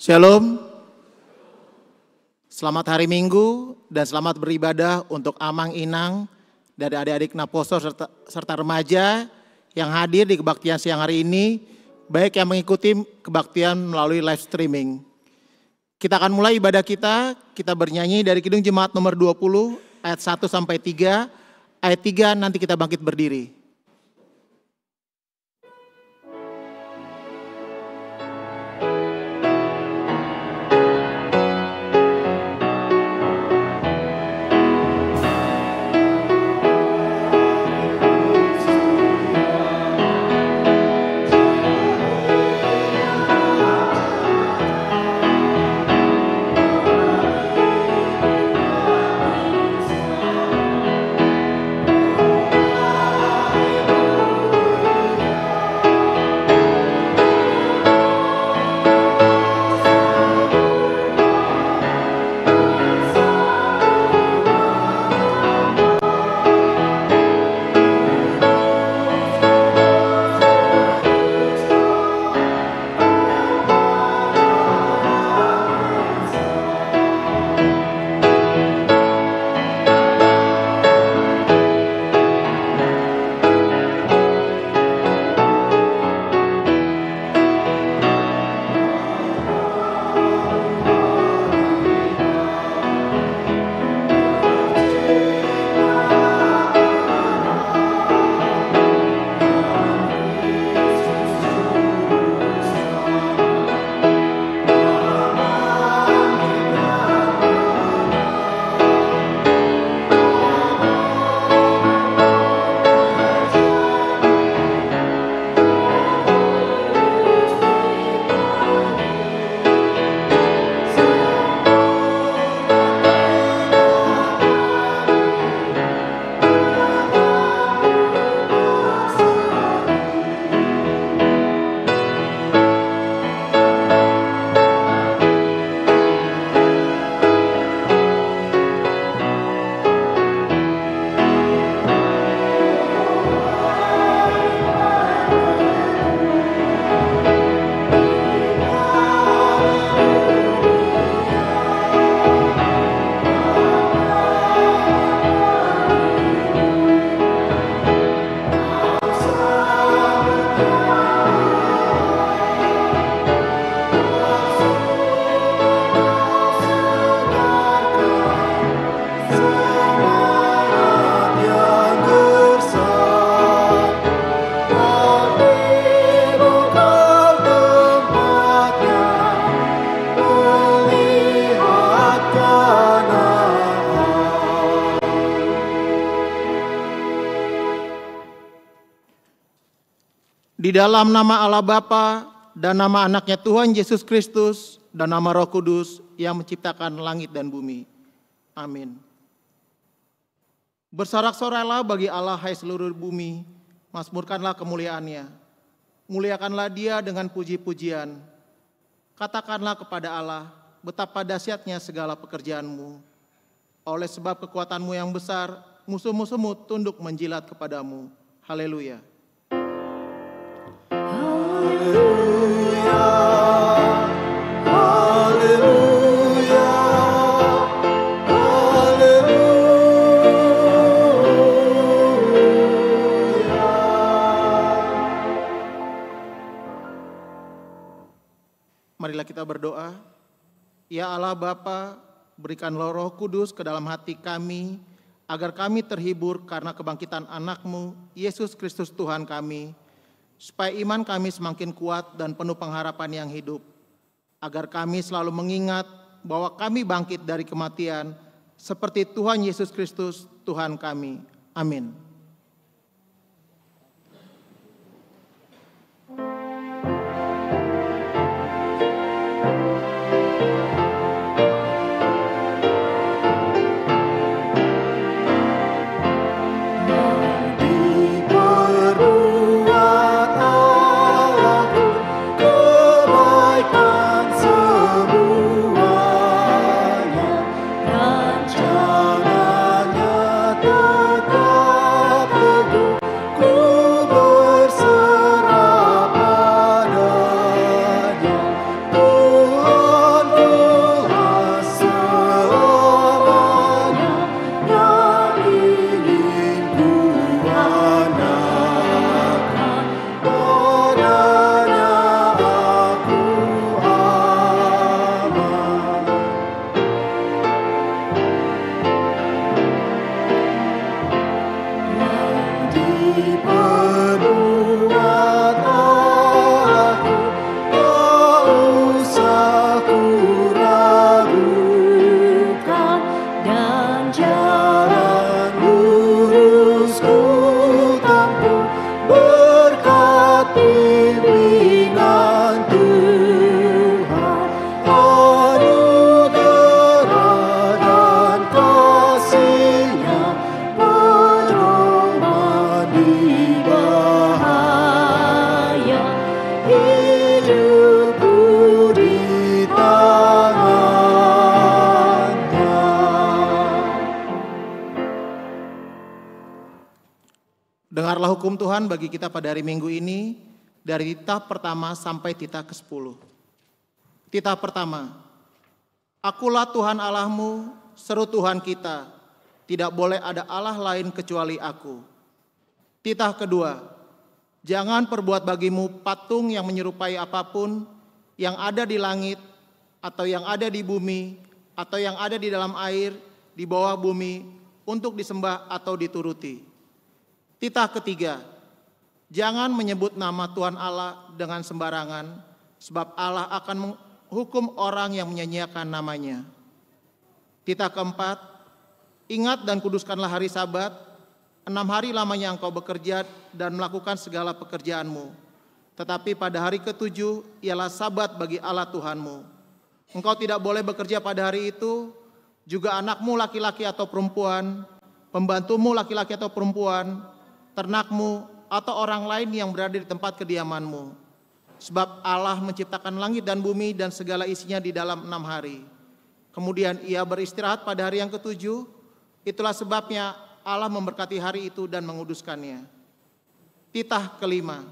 Shalom, selamat hari Minggu dan selamat beribadah untuk Amang Inang dari adik-adik Naposo serta remaja yang hadir di kebaktian siang hari ini, baik yang mengikuti kebaktian melalui live streaming. Kita akan mulai ibadah kita bernyanyi dari Kidung Jemaat nomor 20 ayat 1 sampai 3, ayat 3 nanti kita bangkit berdiri. Di dalam nama Allah Bapa dan nama anaknya Tuhan Yesus Kristus dan nama Roh Kudus yang menciptakan langit dan bumi. Amin. Bersorak-sorai bagi Allah hai seluruh bumi, mazmurkanlah kemuliaannya. Muliakanlah Dia dengan puji-pujian. Katakanlah kepada Allah, betapa dahsyatnya segala pekerjaanmu. Oleh sebab kekuatanmu yang besar, musuh-musuhmu tunduk menjilat kepadamu. Haleluya. Marilah kita berdoa. Ya Allah Bapa, berikanlah Roh Kudus ke dalam hati kami, agar kami terhibur karena kebangkitan anak-Mu, Yesus Kristus Tuhan kami, supaya iman kami semakin kuat dan penuh pengharapan yang hidup, agar kami selalu mengingat bahwa kami bangkit dari kematian, seperti Tuhan Yesus Kristus Tuhan kami. Amin. Rancangannya tetap Dengarlah hukum Tuhan bagi kita pada hari Minggu ini dari titah pertama sampai titah ke-10. Titah pertama, Akulah Tuhan Allahmu, seru Tuhan kita, tidak boleh ada Allah lain kecuali aku. Titah kedua, jangan perbuat bagimu patung yang menyerupai apapun yang ada di langit atau yang ada di bumi atau yang ada di dalam air, di bawah bumi, untuk disembah atau dituruti. Titah ketiga, jangan menyebut nama Tuhan Allah dengan sembarangan, sebab Allah akan menghukum orang yang menyanyiakan namanya. Titah keempat, ingat dan kuduskanlah hari Sabat, 6 hari lamanya engkau bekerja dan melakukan segala pekerjaanmu. Tetapi pada hari ke-7 ialah Sabat bagi Allah Tuhanmu. Engkau tidak boleh bekerja pada hari itu, juga anakmu laki-laki atau perempuan, pembantumu laki-laki atau perempuan, ternakmu, atau orang lain yang berada di tempat kediamanmu. Sebab Allah menciptakan langit dan bumi dan segala isinya di dalam 6 hari. Kemudian ia beristirahat pada hari yang ke-7, itulah sebabnya Allah memberkati hari itu dan menguduskannya. Titah kelima,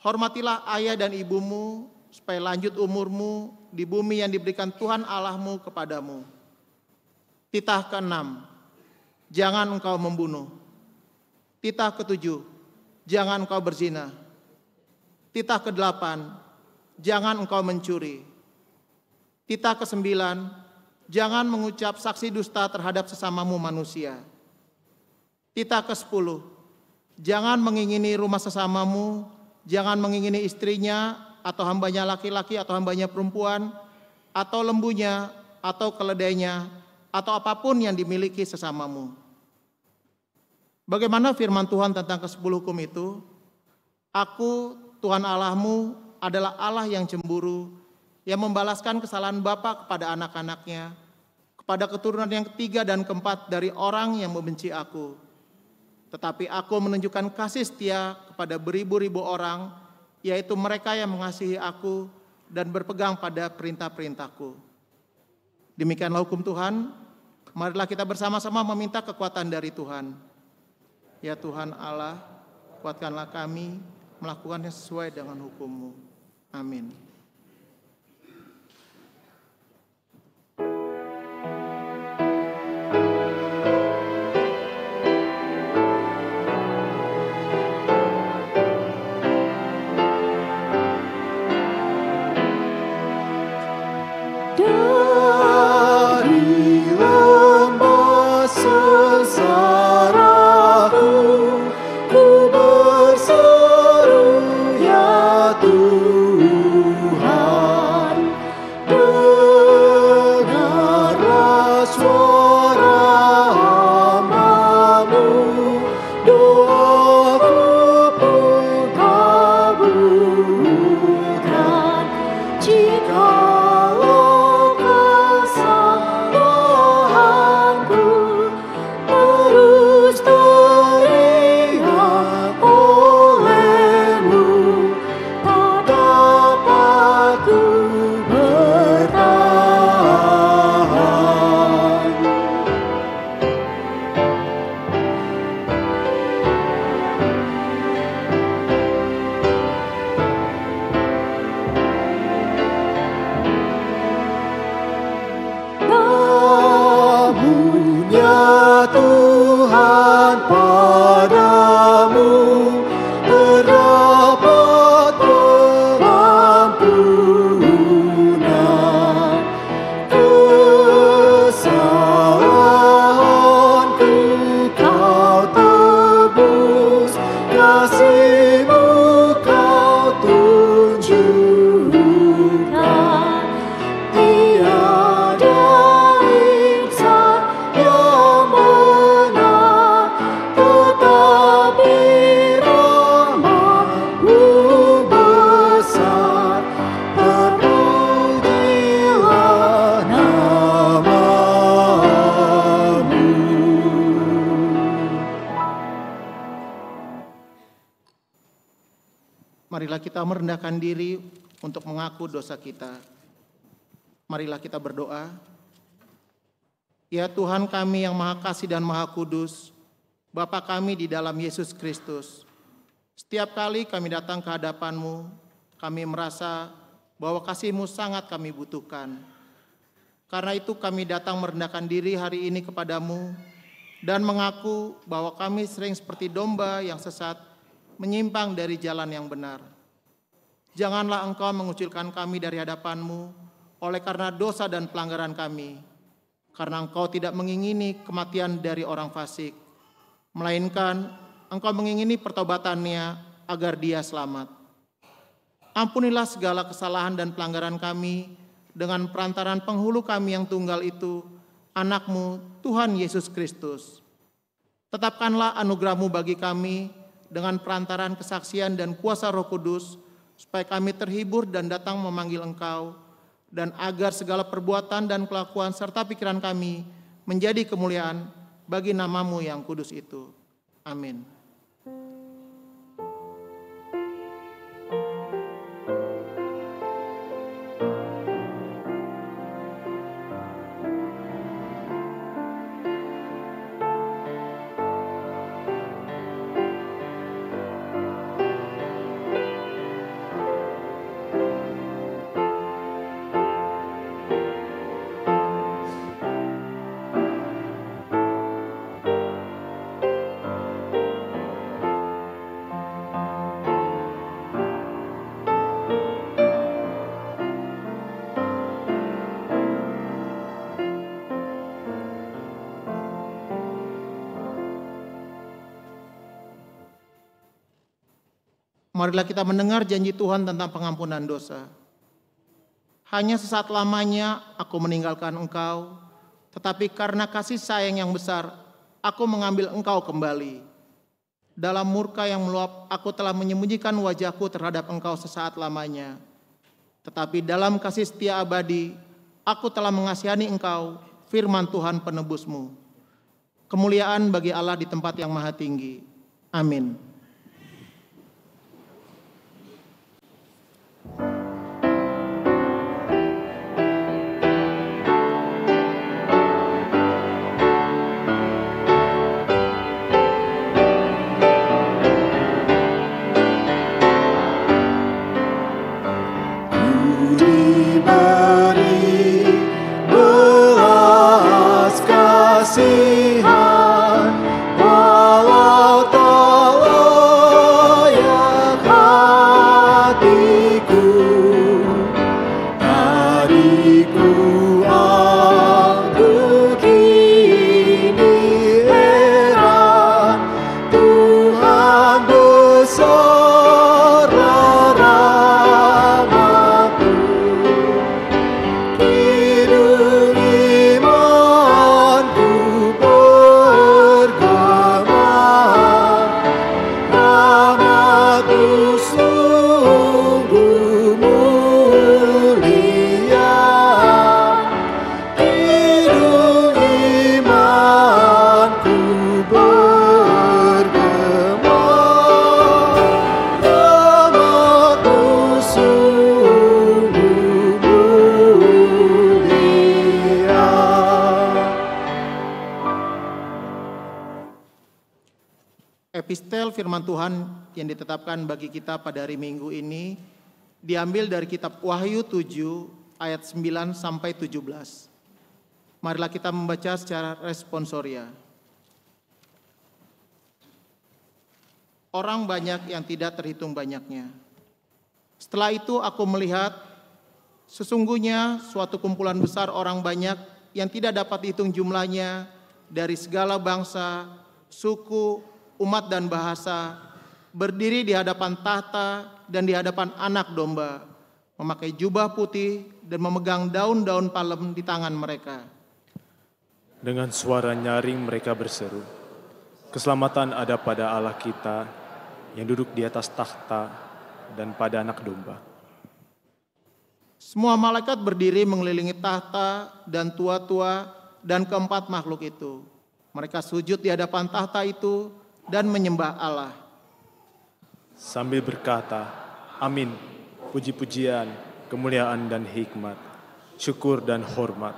hormatilah ayah dan ibumu, supaya lanjut umurmu di bumi yang diberikan Tuhan Allahmu kepadamu. Titah keenam, jangan engkau membunuh. Titah ketujuh, jangan engkau berzina. Titah kedelapan, jangan engkau mencuri. Titah kesembilan, jangan mengucap saksi dusta terhadap sesamamu manusia. Titah ke-10, jangan mengingini rumah sesamamu, jangan mengingini istrinya, atau hambanya laki-laki atau hambanya perempuan, atau lembunya, atau keledainya, atau apapun yang dimiliki sesamamu. Bagaimana firman Tuhan tentang ke-10 hukum itu? Aku, Tuhan Allahmu, adalah Allah yang cemburu, yang membalaskan kesalahan bapa kepada anak-anaknya, kepada keturunan yang ketiga dan keempat dari orang yang membenci aku. Tetapi aku menunjukkan kasih setia kepada beribu-ribu orang, yaitu mereka yang mengasihi aku dan berpegang pada perintah-perintahku. Demikianlah hukum Tuhan. Marilah kita bersama-sama meminta kekuatan dari Tuhan. Ya Tuhan Allah, kuatkanlah kami melakukannya sesuai dengan hukum-Mu. Amin. Marilah kita merendahkan diri untuk mengaku dosa kita. Marilah kita berdoa. Ya Tuhan kami yang Maha Kasih dan Maha Kudus, Bapa kami di dalam Yesus Kristus, setiap kali kami datang ke hadapan-Mu, kami merasa bahwa kasih-Mu sangat kami butuhkan. Karena itu kami datang merendahkan diri hari ini kepadamu dan mengaku bahwa kami sering seperti domba yang sesat menyimpang dari jalan yang benar. Janganlah Engkau mengucilkan kami dari hadapan-Mu oleh karena dosa dan pelanggaran kami, karena Engkau tidak mengingini kematian dari orang fasik, melainkan Engkau mengingini pertobatannya agar dia selamat. Ampunilah segala kesalahan dan pelanggaran kami dengan perantaran penghulu kami yang tunggal itu, Anak-Mu, Tuhan Yesus Kristus. Tetapkanlah anugerah-Mu bagi kami dengan perantaran kesaksian dan kuasa Roh Kudus, supaya kami terhibur dan datang memanggil Engkau, dan agar segala perbuatan dan kelakuan serta pikiran kami menjadi kemuliaan bagi nama-Mu yang kudus itu. Amin. Marilah kita mendengar janji Tuhan tentang pengampunan dosa. Hanya sesaat lamanya aku meninggalkan engkau, tetapi karena kasih sayang yang besar, aku mengambil engkau kembali. Dalam murka yang meluap, aku telah menyembunyikan wajahku terhadap engkau sesaat lamanya. Tetapi dalam kasih setia abadi, aku telah mengasihani engkau, firman Tuhan penebusmu. Kemuliaan bagi Allah di tempat yang maha tinggi. Amin. Epistel firman Tuhan yang ditetapkan bagi kita pada hari Minggu ini diambil dari kitab Wahyu 7 ayat 9 sampai 17. Marilah kita membaca secara responsoria. Orang banyak yang tidak terhitung banyaknya. Setelah itu aku melihat sesungguhnya suatu kumpulan besar orang banyak yang tidak dapat dihitung jumlahnya dari segala bangsa, suku, umat dan bahasa, berdiri di hadapan tahta dan di hadapan Anak Domba, memakai jubah putih dan memegang daun-daun palem di tangan mereka. Dengan suara nyaring mereka berseru, keselamatan ada pada Allah kita yang duduk di atas tahta dan pada Anak Domba. Semua malaikat berdiri mengelilingi tahta dan tua-tua dan keempat makhluk itu. Mereka sujud di hadapan tahta itu dan menyembah Allah. Sambil berkata, amin, puji-pujian, kemuliaan dan hikmat, syukur dan hormat,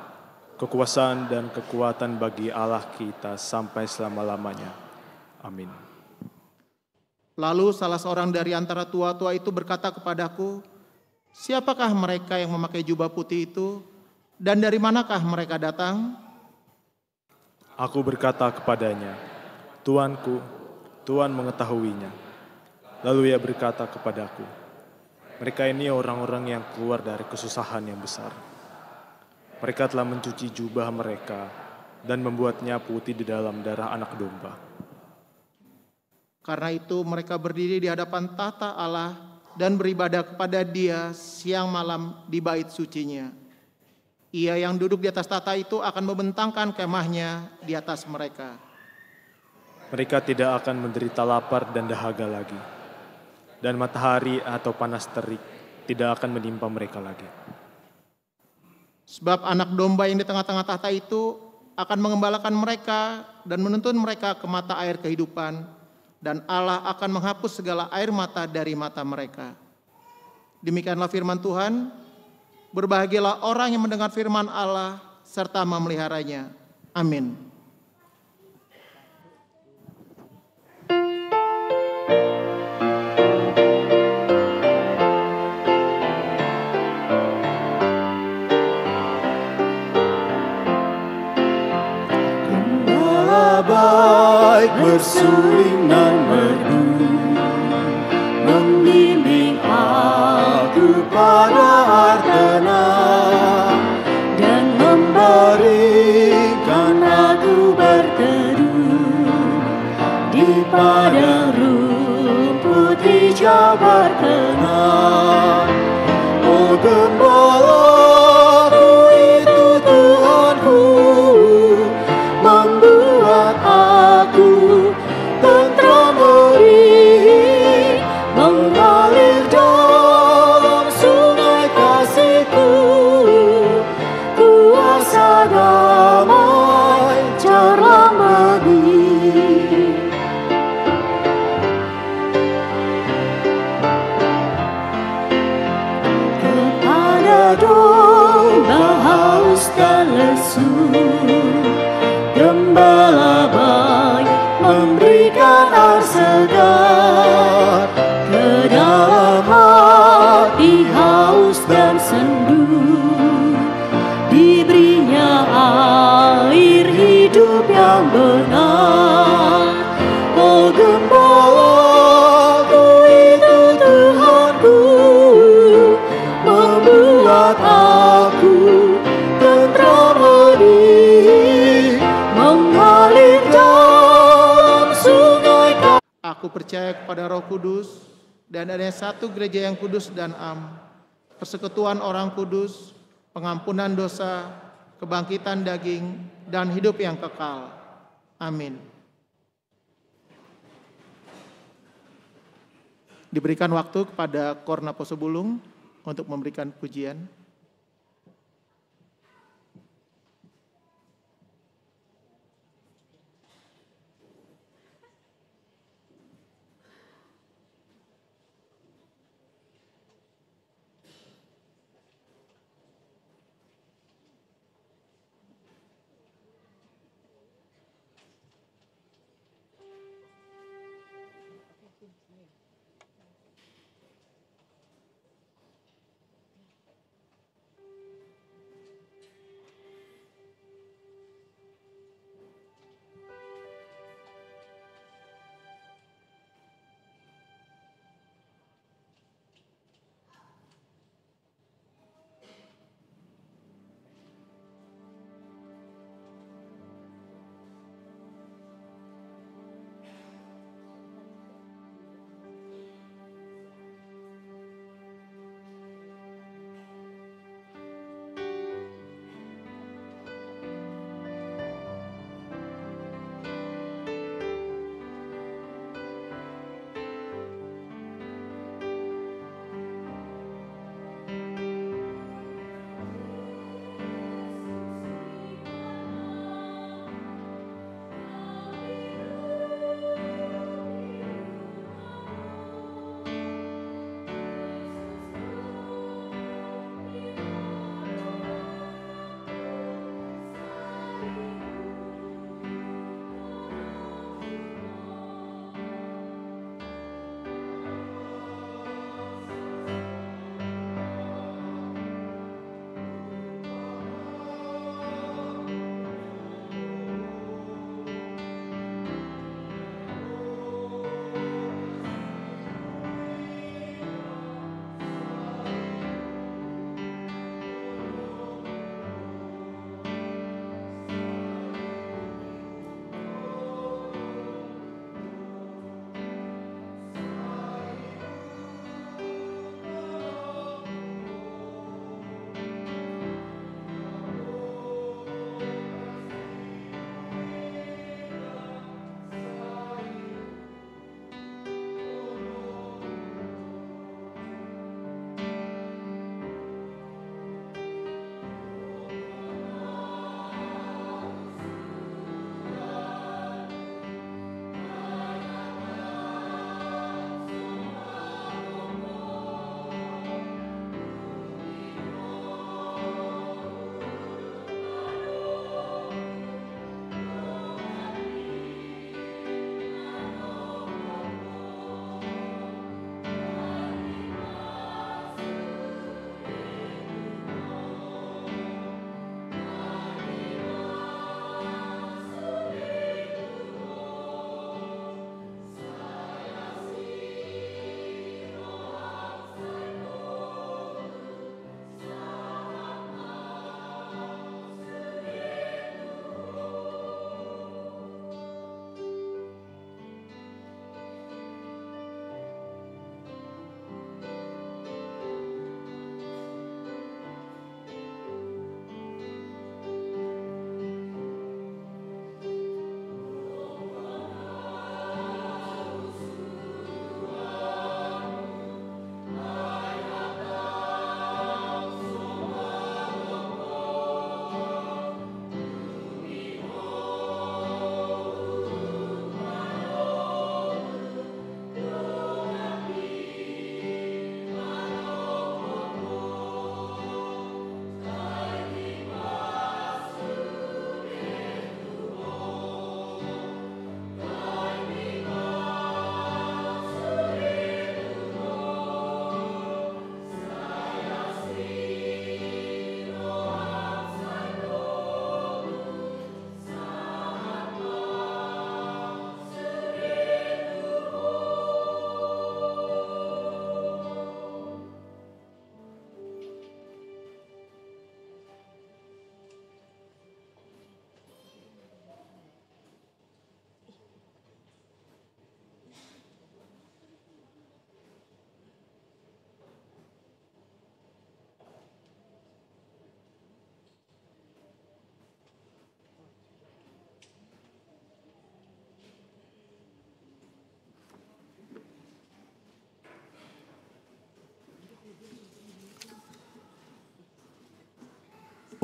kekuasaan dan kekuatan bagi Allah kita sampai selama-lamanya. Amin. Lalu salah seorang dari antara tua-tua itu berkata kepadaku, "Siapakah mereka yang memakai jubah putih itu, dan dari manakah mereka datang?" Aku berkata kepadanya, "Tuanku, Tuhan mengetahuinya." Lalu ia berkata kepadaku, "Mereka ini orang-orang yang keluar dari kesusahan yang besar. Mereka telah mencuci jubah mereka dan membuatnya putih di dalam darah anak domba. Karena itu mereka berdiri di hadapan tahta Allah dan beribadah kepada Dia siang malam di bait sucinya. Ia yang duduk di atas tahta itu akan membentangkan kemahnya di atas mereka. Mereka tidak akan menderita lapar dan dahaga lagi, dan matahari atau panas terik tidak akan menimpa mereka lagi. Sebab anak domba yang di tengah-tengah tahta itu akan mengembalakan mereka dan menuntun mereka ke mata air kehidupan, dan Allah akan menghapus segala air mata dari mata mereka. Demikianlah firman Tuhan. Berbahagialah orang yang mendengar firman Allah serta memeliharanya. Amin. Gembala baik bersuling dan merdu, membimbing aku pada air tenang, dan memberikan aku berteduh di padang rumput hijau berkenan. Oh gembalaku itu Tuhanku, membuat aku tentram hati, mengalir dalam sungai kasih-Ku, kuasa damai cerah benih. Kepada domba haus dan lesu, gembala baik memberikan air segar. Ke dalam hati haus dan sendu, diberinya air hidup yang benar. Oh gembalaku itu Tuhanku, membuat aku tentram hati, mengalir dalam sungai. Aku percaya kepada Roh Kudus dan adanya satu gereja yang kudus dan am, persekutuan orang kudus, pengampunan dosa, kebangkitan daging, dan hidup yang kekal. Amin. Diberikan waktu kepada Korna Posobulung untuk memberikan pujian.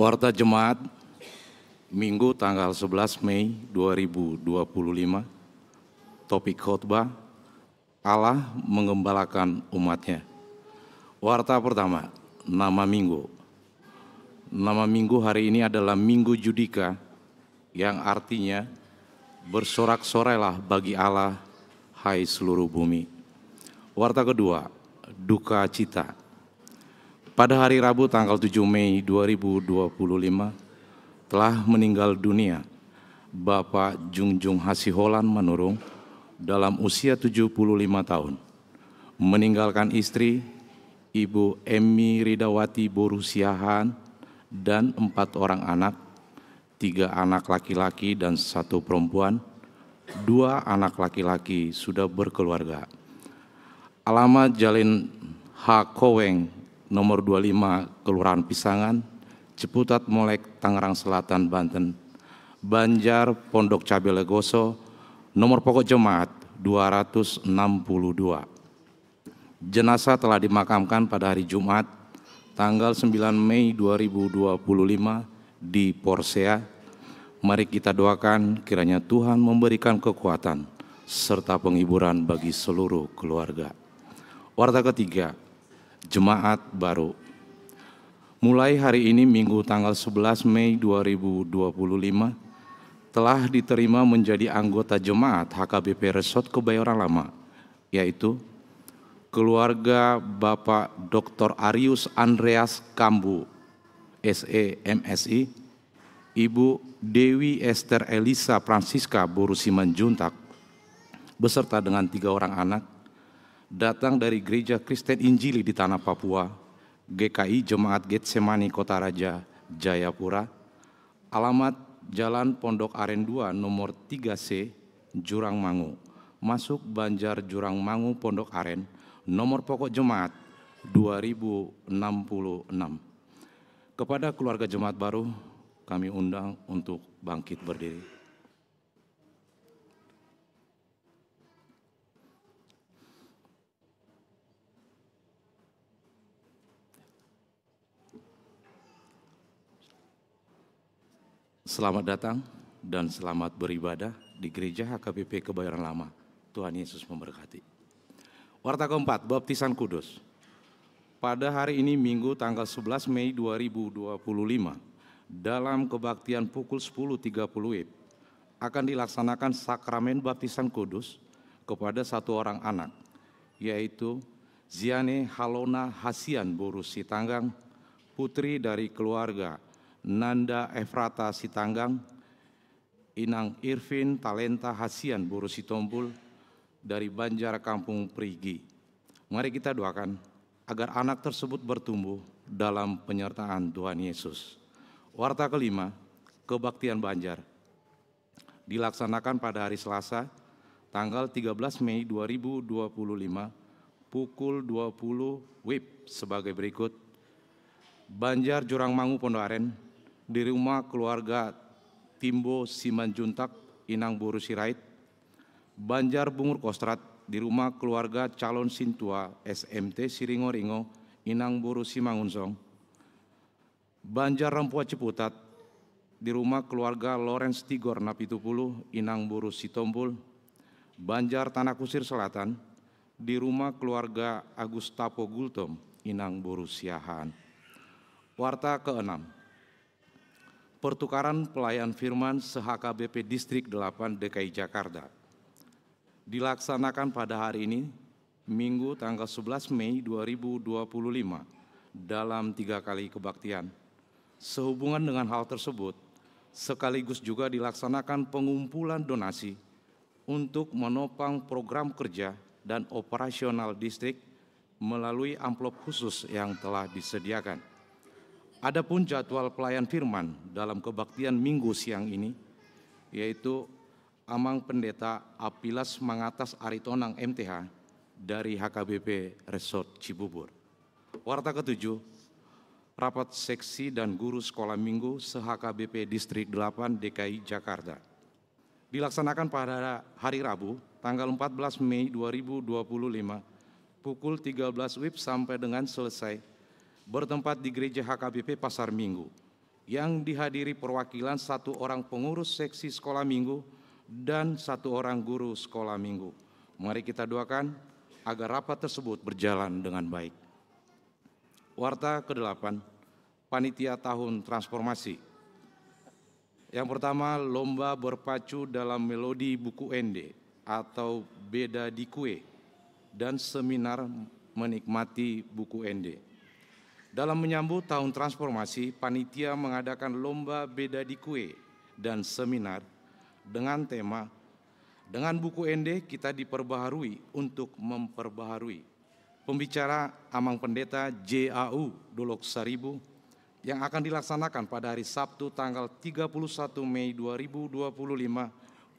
Warta Jemaat Minggu tanggal 11 Mei 2025. Topik khotbah, Allah mengembalakan umatnya. Warta pertama, nama minggu. Nama minggu hari ini adalah Minggu Judika, yang artinya bersorak-sorailah bagi Allah, hai seluruh bumi. Warta kedua, duka cita. Pada hari Rabu tanggal 7 Mei 2025 telah meninggal dunia Bapak Jungjung Hasiholan Manurung dalam usia 75 tahun, meninggalkan istri Ibu Emmy Ridawati Borusiahan dan 4 orang anak, 3 anak laki-laki dan 1 perempuan, 2 anak laki-laki sudah berkeluarga. Alamat Jalan H. Koweng nomor 25 Kelurahan Pisangan, Ciputat Molek, Tangerang Selatan, Banten. Banjar Pondok Cabe Legoso, nomor pokok jemaat 262. Jenazah telah dimakamkan pada hari Jumat, tanggal 9 Mei 2025 di Porsea. Mari kita doakan kiranya Tuhan memberikan kekuatan serta penghiburan bagi seluruh keluarga. Warta ketiga, Jemaat baru. Mulai hari ini Minggu tanggal 11 Mei 2025 telah diterima menjadi anggota jemaat HKBP Resort Kebayoran Lama, yaitu keluarga Bapak Dr. Arius Andreas Kambu, SE MSI, Ibu Dewi Esther Elisa Francisca Borusiman Juntak, beserta dengan 3 orang anak, datang dari Gereja Kristen Injili di Tanah Papua, GKI Jemaat Getsemani Kota Raja, Jayapura. Alamat Jalan Pondok Aren 2 nomor 3C, Jurang Mangu. Masuk Banjar Jurang Mangu Pondok Aren, nomor pokok jemaat 2066. Kepada keluarga jemaat baru, kami undang untuk bangkit berdiri. Selamat datang dan selamat beribadah di Gereja HKBP Kebayoran Lama. Tuhan Yesus memberkati. Warta keempat, Baptisan Kudus. Pada hari ini Minggu tanggal 11 Mei 2025, dalam kebaktian pukul 10.30 WIB, akan dilaksanakan sakramen baptisan kudus kepada 1 orang anak, yaitu Ziane Halona Hasian Boru Sitanggang, putri dari keluarga Nanda Efrata Sitanggang, Inang Irvin Talenta Hasian Boru Sitompul dari Banjar Kampung Perigi. Mari kita doakan agar anak tersebut bertumbuh dalam penyertaan Tuhan Yesus. Warta kelima, Kebaktian Banjar. Dilaksanakan pada hari Selasa, tanggal 13 Mei 2025, pukul 20 WIB sebagai berikut. Banjar Jurang Mangu Pondok Aren, di rumah keluarga Timbo Simanjuntak, Inang Boru Sirait. Banjar Bungur Kostrat, di rumah keluarga calon Sintua SMT Siringo-Ringo, Inang Boru Simangunsong. Banjar Rempua Ciputat, di rumah keluarga Lawrence Tigor Napitupulu, Inang Boru Sitompul. Banjar Tanah Kusir Selatan, di rumah keluarga Agus Tapo Gultom, Inang Boru Siahaan. Warta keenam, Pertukaran Pelayan Firman se-HKBP Distrik 8 DKI Jakarta. Dilaksanakan pada hari ini, Minggu tanggal 11 Mei 2025, dalam 3 kali kebaktian. Sehubungan dengan hal tersebut, sekaligus juga dilaksanakan pengumpulan donasi untuk menopang program kerja dan operasional distrik melalui amplop khusus yang telah disediakan. Adapun jadwal pelayan firman dalam kebaktian Minggu siang ini, yaitu Amang Pendeta Apilas Mangatas Aritonang MTH dari HKBP Resort Cibubur. Warta ketujuh, Rapat Seksi dan Guru Sekolah Minggu se-HKBP Distrik 8 DKI Jakarta. Dilaksanakan pada hari Rabu, tanggal 14 Mei 2025, pukul 13 WIB sampai dengan selesai, bertempat di Gereja HKBP Pasar Minggu. yang dihadiri perwakilan 1 orang pengurus seksi sekolah minggu dan 1 orang guru sekolah minggu. Mari kita doakan agar rapat tersebut berjalan dengan baik. Warta ke-8, Panitia Tahun Transformasi. Yang pertama, lomba berpacu dalam melodi buku Ende atau Beda di Kue dan seminar menikmati buku Ende. Dalam menyambut tahun transformasi, panitia mengadakan lomba Beda di Kue dan seminar dengan tema "Dengan buku Ende kita diperbaharui untuk memperbaharui". Pembicara Amang Pendeta JAU Dolok Saribu yang akan dilaksanakan pada hari Sabtu tanggal 31 Mei 2025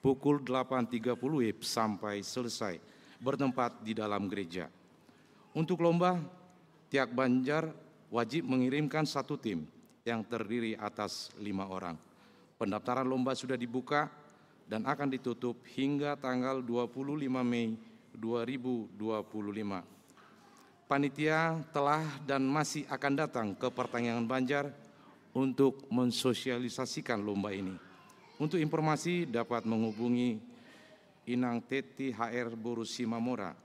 pukul 8.30 WIB sampai selesai, bertempat di dalam gereja. Untuk lomba, tiap Banjar wajib mengirimkan 1 tim yang terdiri atas 5 orang. Pendaftaran lomba sudah dibuka dan akan ditutup hingga tanggal 25 Mei 2025. Panitia telah dan masih akan datang ke Pertanian Banjar untuk mensosialisasikan lomba ini. Untuk informasi dapat menghubungi Inang Teti HR Boru Simamora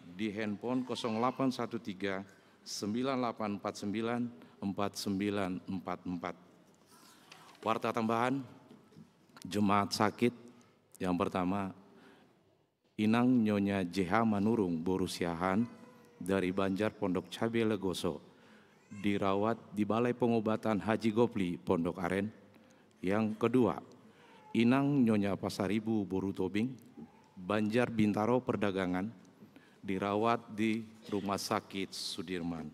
di handphone 0813 9849 4944. Warta tambahan, jemaat sakit yang pertama, Inang Nyonya JH Manurung Boru Siahan dari Banjar Pondok Cabe Legoso dirawat di Balai Pengobatan Haji Gopli Pondok Aren. Yang kedua, Inang Nyonya Pasaribu Boru Tobing Banjar Bintaro Perdagangan dirawat di Rumah Sakit Sudirman.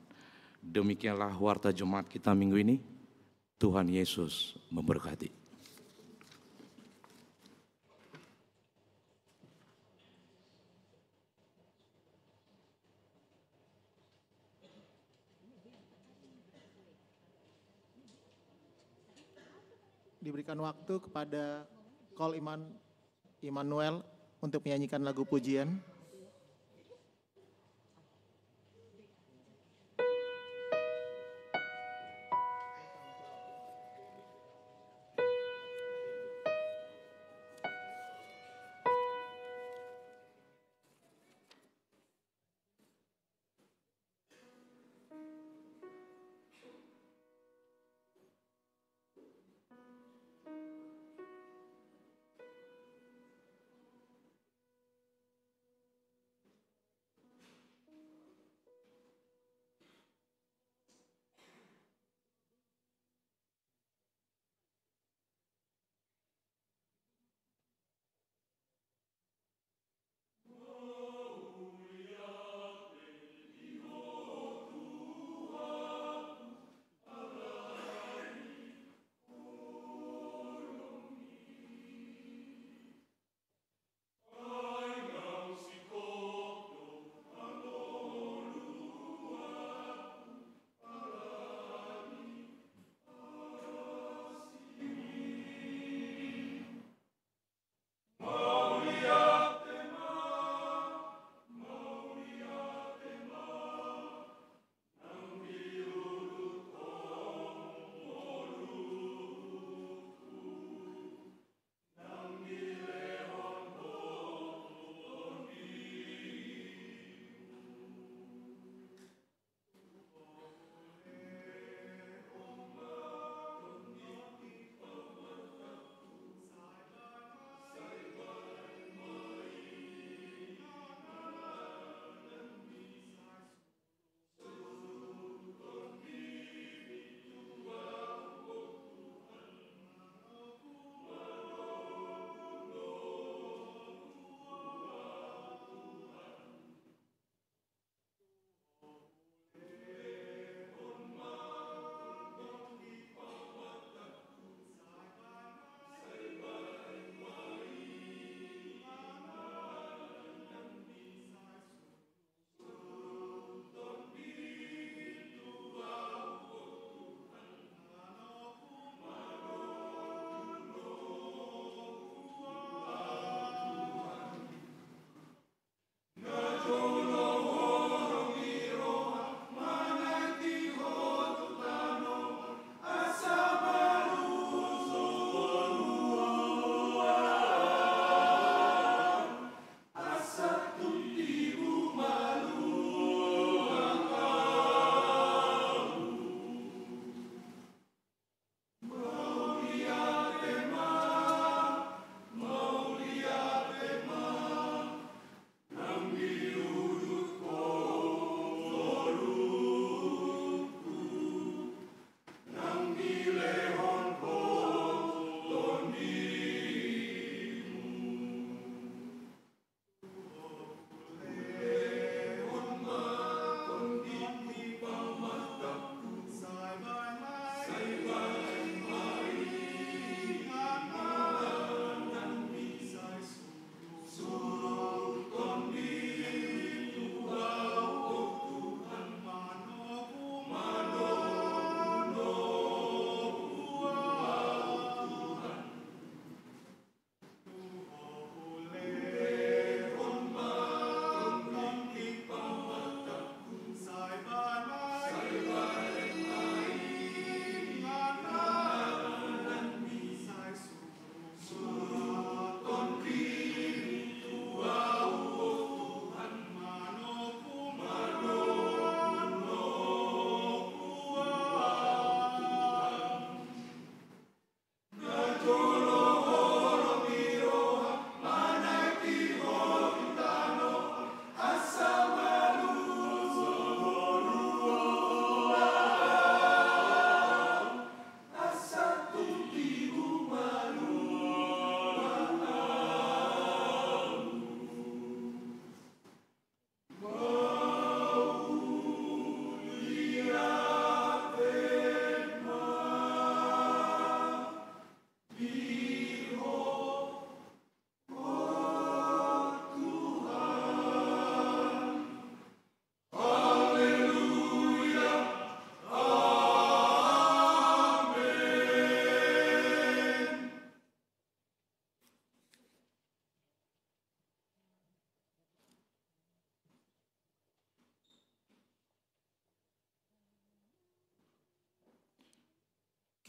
Demikianlah warta jemaat kita minggu ini. Tuhan Yesus memberkati. Diberikan waktu kepada Kol Immanuel untuk menyanyikan lagu pujian.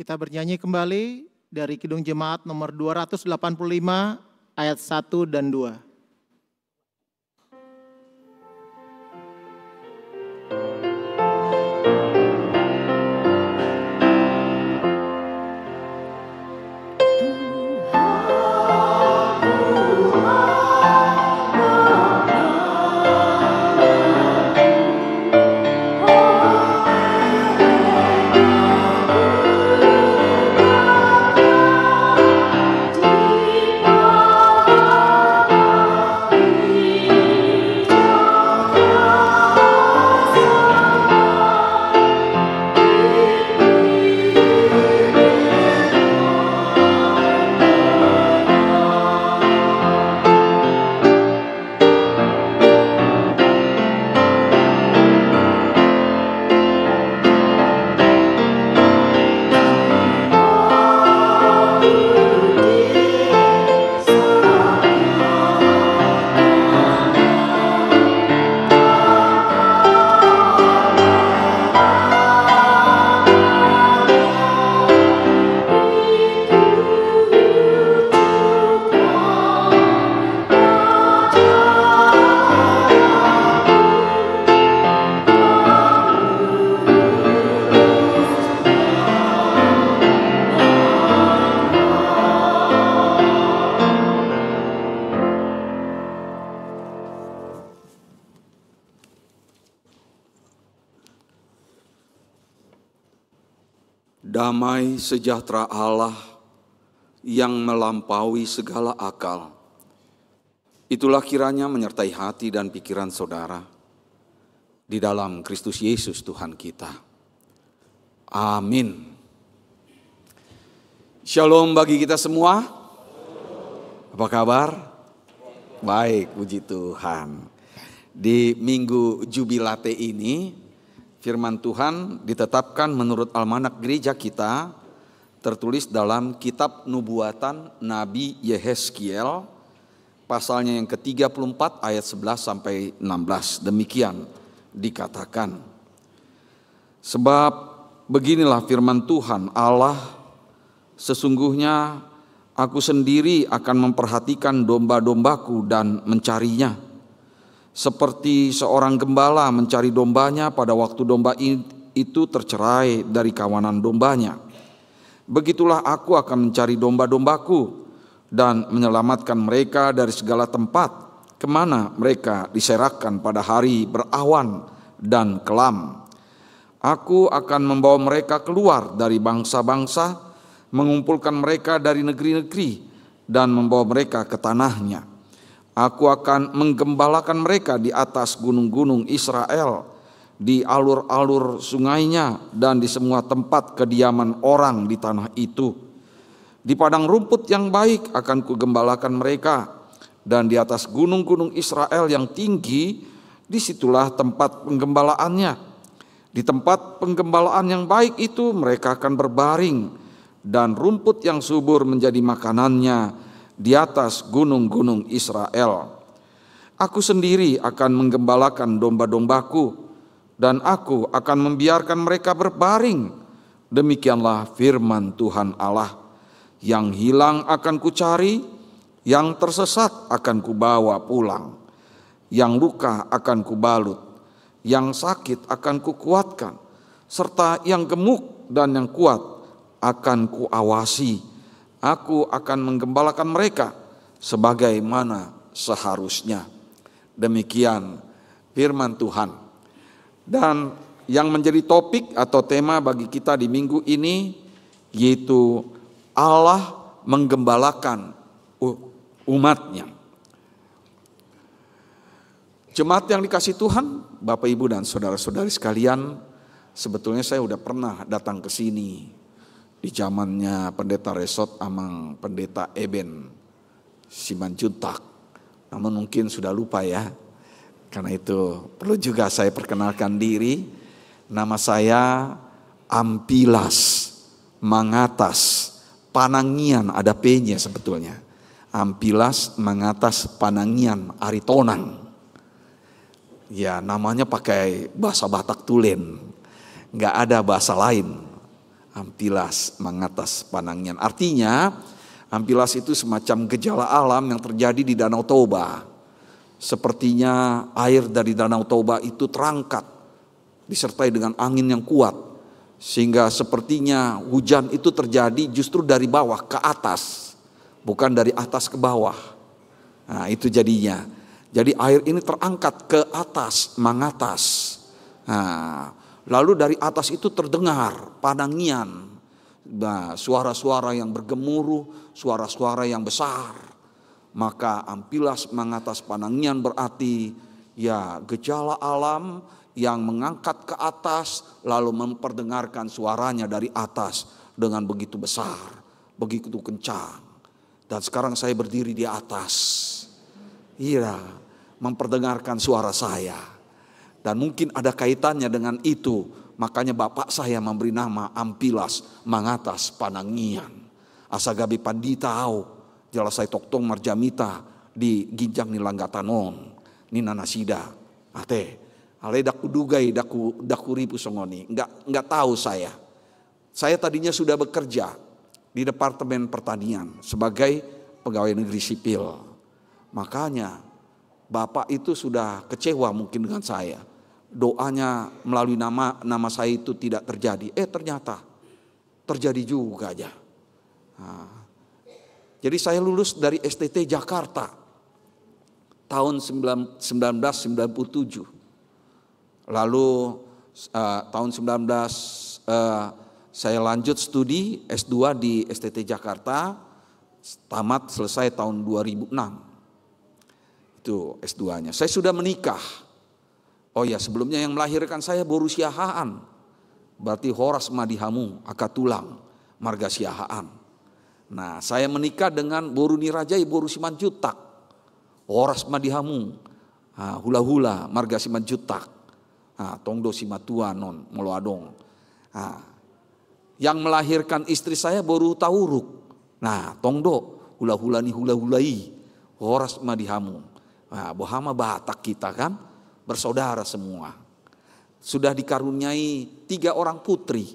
Kita bernyanyi kembali dari Kidung Jemaat nomor 285 ayat 1 dan 2. Damai sejahtera Allah yang melampaui segala akal, itulah kiranya menyertai hati dan pikiran saudara di dalam Kristus Yesus Tuhan kita. Amin. Shalom bagi kita semua. Apa kabar? Baik, puji Tuhan. Di minggu jubilate ini, firman Tuhan ditetapkan menurut almanak gereja kita, tertulis dalam kitab nubuatan Nabi Yehezkiel, pasalnya yang ke-34 ayat 11 sampai 16. Demikian dikatakan. Sebab beginilah firman Tuhan Allah, sesungguhnya aku sendiri akan memperhatikan domba-dombaku dan mencarinya. Seperti seorang gembala mencari dombanya pada waktu domba itu tercerai dari kawanan dombanya. Begitulah aku akan mencari domba-dombaku dan menyelamatkan mereka dari segala tempat kemana mereka diserahkan pada hari berawan dan kelam. Aku akan membawa mereka keluar dari bangsa-bangsa, mengumpulkan mereka dari negeri-negeri dan membawa mereka ke tanahnya. Aku akan menggembalakan mereka di atas gunung-gunung Israel, di alur-alur sungainya, dan di semua tempat kediaman orang di tanah itu. Di padang rumput yang baik akan kugembalakan mereka, dan di atas gunung-gunung Israel yang tinggi, disitulah tempat penggembalaannya. Di tempat penggembalaan yang baik itu mereka akan berbaring, dan rumput yang subur menjadi makanannya di atas gunung-gunung Israel. Aku sendiri akan menggembalakan domba-dombaku, dan aku akan membiarkan mereka berbaring. Demikianlah firman Tuhan Allah. Yang hilang akan kucari, yang tersesat akan kubawa pulang, yang luka akan kubalut, yang sakit akan kukuatkan, serta yang gemuk dan yang kuat akan kuawasi. Aku akan menggembalakan mereka sebagaimana seharusnya. Demikian firman Tuhan. Dan yang menjadi topik atau tema bagi kita di minggu ini, yaitu Allah menggembalakan umatnya. Jemaat yang dikasih Tuhan, Bapak Ibu dan saudara-saudari sekalian, sebetulnya saya udah pernah datang ke sini di zamannya Pendeta Resot Amang Pendeta Eben Simanjuntak. Namun mungkin sudah lupa ya. Karena itu perlu juga saya perkenalkan diri. Nama saya Ampilas Mangatas Panangian, ada P-nya sebetulnya. Ampilas Mangatas Panangian Aritonang. Ya, namanya pakai bahasa Batak Tulen. Nggak ada bahasa lain. Ampilas mengatas Panangian. Artinya ampilas itu semacam gejala alam yang terjadi di Danau Toba. Sepertinya air dari Danau Toba itu terangkat disertai dengan angin yang kuat, sehingga sepertinya hujan itu terjadi justru dari bawah ke atas, bukan dari atas ke bawah. Nah, itu jadinya. Jadi air ini terangkat ke atas, mengatas. Nah, lalu dari atas itu terdengar Panangian. Nah, suara-suara yang bergemuruh, suara-suara yang besar. Maka ampilas mengatas Panangian berarti ya gejala alam yang mengangkat ke atas lalu memperdengarkan suaranya dari atas dengan begitu besar, begitu kencang. Dan sekarang saya berdiri di atas. Iya, memperdengarkan suara saya. Dan mungkin ada kaitannya dengan itu. Makanya bapak saya memberi nama ampilas mengatas Panangian. Asagabi panditau, jelasai toktong marjamita di ginjang nilanggatanon, nina nasida. Ate. Ale daku dugai daku ribu songoni. Enggak tahu saya. Saya tadinya sudah bekerja di Departemen Pertanian sebagai pegawai negeri sipil. Makanya bapak itu sudah kecewa mungkin dengan saya. Doanya melalui nama saya itu tidak terjadi. Ternyata terjadi juga aja. Nah, jadi saya lulus dari STT Jakarta tahun 1997. Lalu tahun 19 saya lanjut studi S2 di STT Jakarta, tamat selesai tahun 2006. Itu S2-nya. Saya sudah menikah. Oh ya, sebelumnya yang melahirkan saya Boru Siahaan. Berarti Horas Madihamu, Akatulang, Marga Siahaan. Nah, saya menikah dengan Boru Nirajai, Boru Simanjutak. Horas Madihamu, Hula-hula, Marga Simanjutak. Tongdo Simatua non Moloadong. Yang melahirkan istri saya Boru Tauruk. Nah, Tongdo hula-hulani hula-hulai Horas Madihamu. Bohama Batak kita kan bersaudara semua. Sudah dikaruniai 3 orang putri.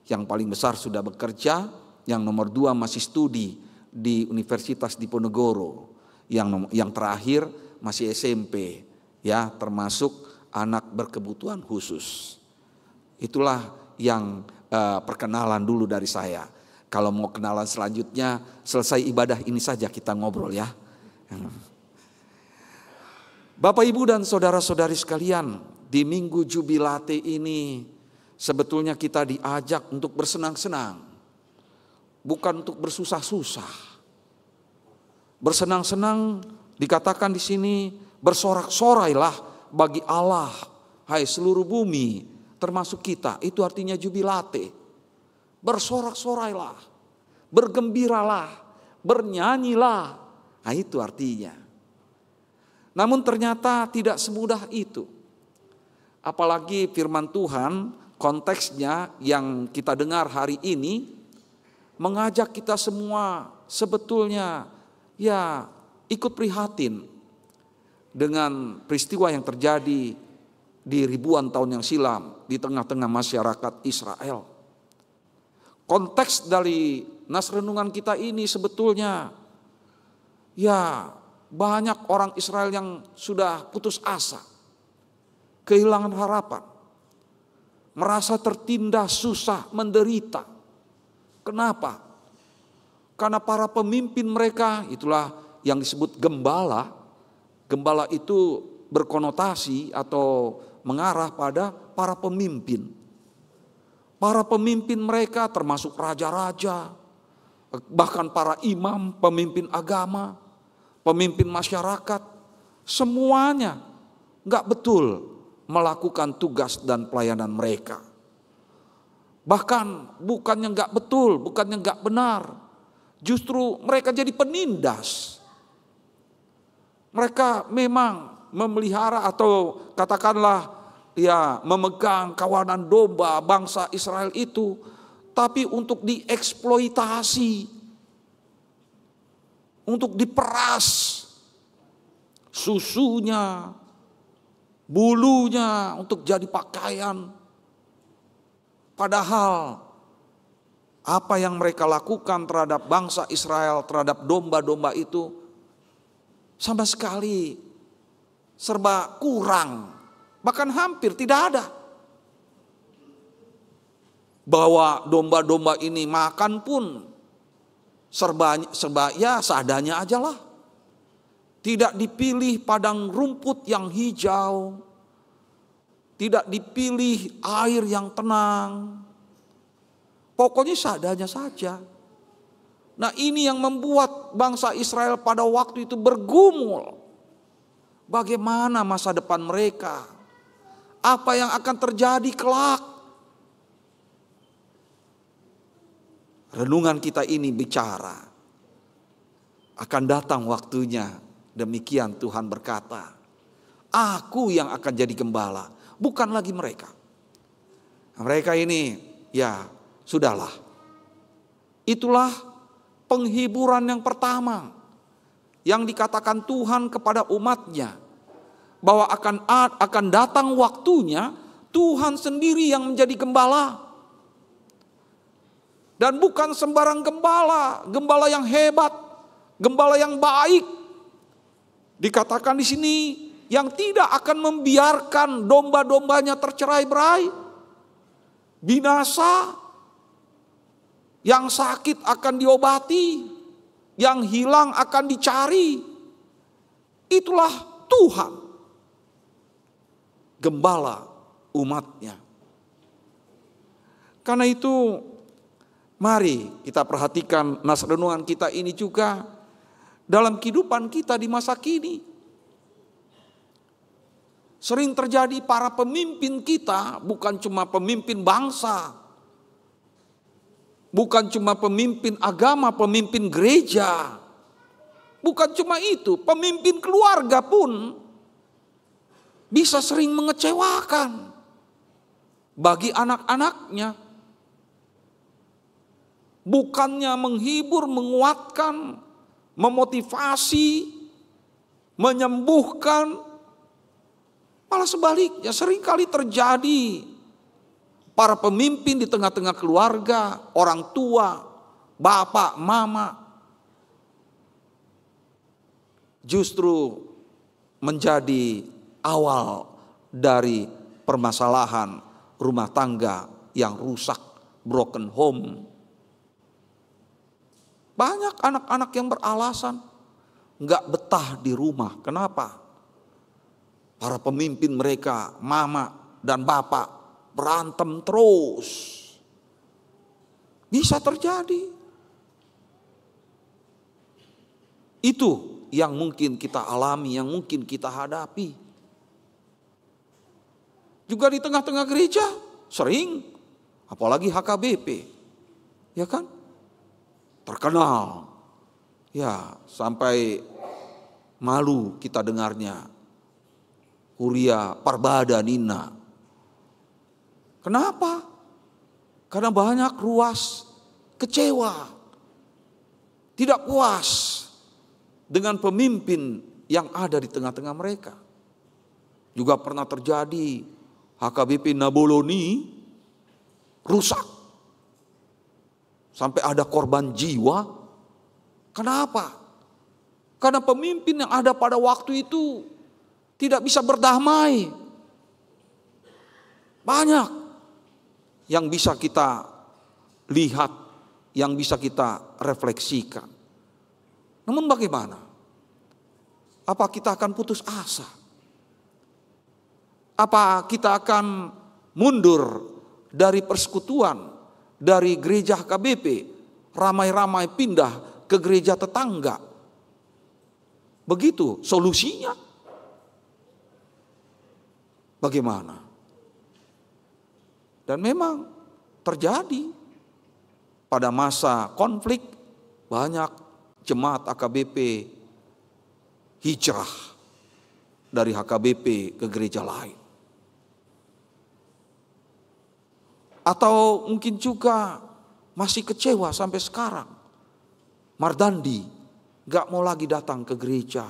Yang paling besar sudah bekerja, yang nomor 2 masih studi di Universitas Diponegoro. Yang terakhir masih SMP, ya, termasuk anak berkebutuhan khusus. Itulah yang perkenalan dulu dari saya. Kalau mau kenalan selanjutnya, selesai ibadah ini saja kita ngobrol ya. Bapak Ibu dan saudara-saudari sekalian, di Minggu Jubilate ini sebetulnya kita diajak untuk bersenang-senang, bukan untuk bersusah-susah. Bersenang-senang dikatakan di sini, bersorak-sorailah bagi Allah, hai seluruh bumi, termasuk kita. Itu artinya jubilate. Bersorak-sorailah, bergembiralah, bernyanyilah. Nah, itu artinya. Namun ternyata tidak semudah itu. Apalagi firman Tuhan, konteksnya yang kita dengar hari ini, mengajak kita semua sebetulnya ya ikut prihatin dengan peristiwa yang terjadi di ribuan tahun yang silam di tengah-tengah masyarakat Israel. Konteks dari nas renungan kita ini sebetulnya ya banyak orang Israel yang sudah putus asa, kehilangan harapan, merasa tertindas, susah, menderita. Kenapa? Karena para pemimpin mereka, itulah yang disebut gembala. Gembala itu berkonotasi atau mengarah pada para pemimpin. Para pemimpin mereka termasuk raja-raja, bahkan para imam, pemimpin agama, pemimpin masyarakat, semuanya nggak betul melakukan tugas dan pelayanan mereka. Bahkan bukannya nggak betul, bukannya nggak benar, justru mereka jadi penindas. Mereka memang memelihara atau katakanlah ya memegang kawanan domba bangsa Israel itu, tapi untuk dieksploitasi, untuk diperas susunya, bulunya untuk jadi pakaian. Padahal Apa yang mereka lakukan terhadap bangsa Israel, terhadap domba-domba itu sama sekali serba kurang, bahkan hampir tidak ada. Bahwa domba-domba ini makan pun serba ya seadanya aja lah. Tidak dipilih padang rumput yang hijau, tidak dipilih air yang tenang. Pokoknya seadanya saja. Nah, ini yang membuat bangsa Israel pada waktu itu bergumul. Bagaimana masa depan mereka? Apa yang akan terjadi kelak? Renungan kita ini bicara, akan datang waktunya. Demikian Tuhan berkata, aku yang akan jadi gembala, bukan lagi mereka. Mereka ini ya sudahlah. Itulah penghiburan yang pertama yang dikatakan Tuhan kepada umatnya, bahwa akan datang waktunya Tuhan sendiri yang menjadi gembala. Dan bukan sembarang gembala, gembala yang hebat, gembala yang baik. Dikatakan di sini yang tidak akan membiarkan domba-dombanya tercerai-berai, binasa, yang sakit akan diobati, yang hilang akan dicari. Itulah Tuhan, gembala umatnya. Karena itu mari kita perhatikan nas renungan kita ini juga dalam kehidupan kita di masa kini. Sering terjadi para pemimpin kita bukan cuma pemimpin bangsa, bukan cuma pemimpin agama, pemimpin gereja, bukan cuma itu, pemimpin keluarga pun bisa sering mengecewakan bagi anak-anaknya. Bukannya menghibur, menguatkan, memotivasi, menyembuhkan, malah sebaliknya seringkali terjadi para pemimpin di tengah-tengah keluarga, orang tua, bapak, mama, justru menjadi awal dari permasalahan rumah tangga yang rusak, broken home. Banyak anak-anak yang beralasan nggak betah di rumah. Kenapa? Para pemimpin mereka, mama dan bapak, berantem terus. Bisa terjadi. Itu yang mungkin kita alami, yang mungkin kita hadapi. Juga di tengah-tengah gereja sering, apalagi HKBP, ya kan? Terkenal, ya sampai malu kita dengarnya. Huria Parbada Nina. Kenapa? Karena banyak ruas kecewa, tidak puas dengan pemimpin yang ada di tengah-tengah mereka. Juga pernah terjadi HKBP Naboloni rusak. Sampai ada korban jiwa. Kenapa? Karena pemimpin yang ada pada waktu itu tidak bisa berdamai. Banyak yang bisa kita lihat, yang bisa kita refleksikan. Namun bagaimana? Apa kita akan putus asa? Apa kita akan mundur dari persekutuan? Dari gereja HKBP, ramai-ramai pindah ke gereja tetangga. Begitu solusinya. Bagaimana? Dan memang terjadi pada masa konflik, banyak jemaat HKBP hijrah dari HKBP ke gereja lain. Atau mungkin juga masih kecewa sampai sekarang. Mardandi gak mau lagi datang ke gereja.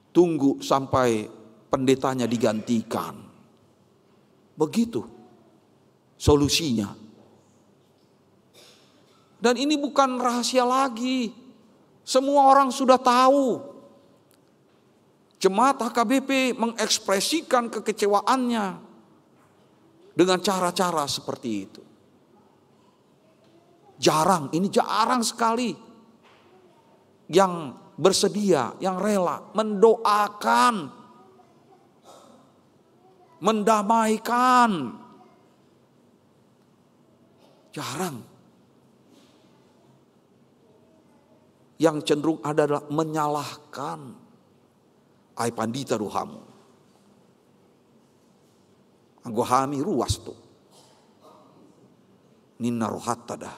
Tunggu sampai pendetanya digantikan. Begitu solusinya. Dan ini bukan rahasia lagi. Semua orang sudah tahu. Jemaat HKBP mengekspresikan kekecewaannya dengan cara-cara seperti itu. Ini jarang sekali yang bersedia, yang rela mendoakan, mendamaikan. Jarang. Yang cenderung adalah menyalahkan. Ai pandita ruhamu. Anggo hami ruas tuh. Ninna rohatta dah.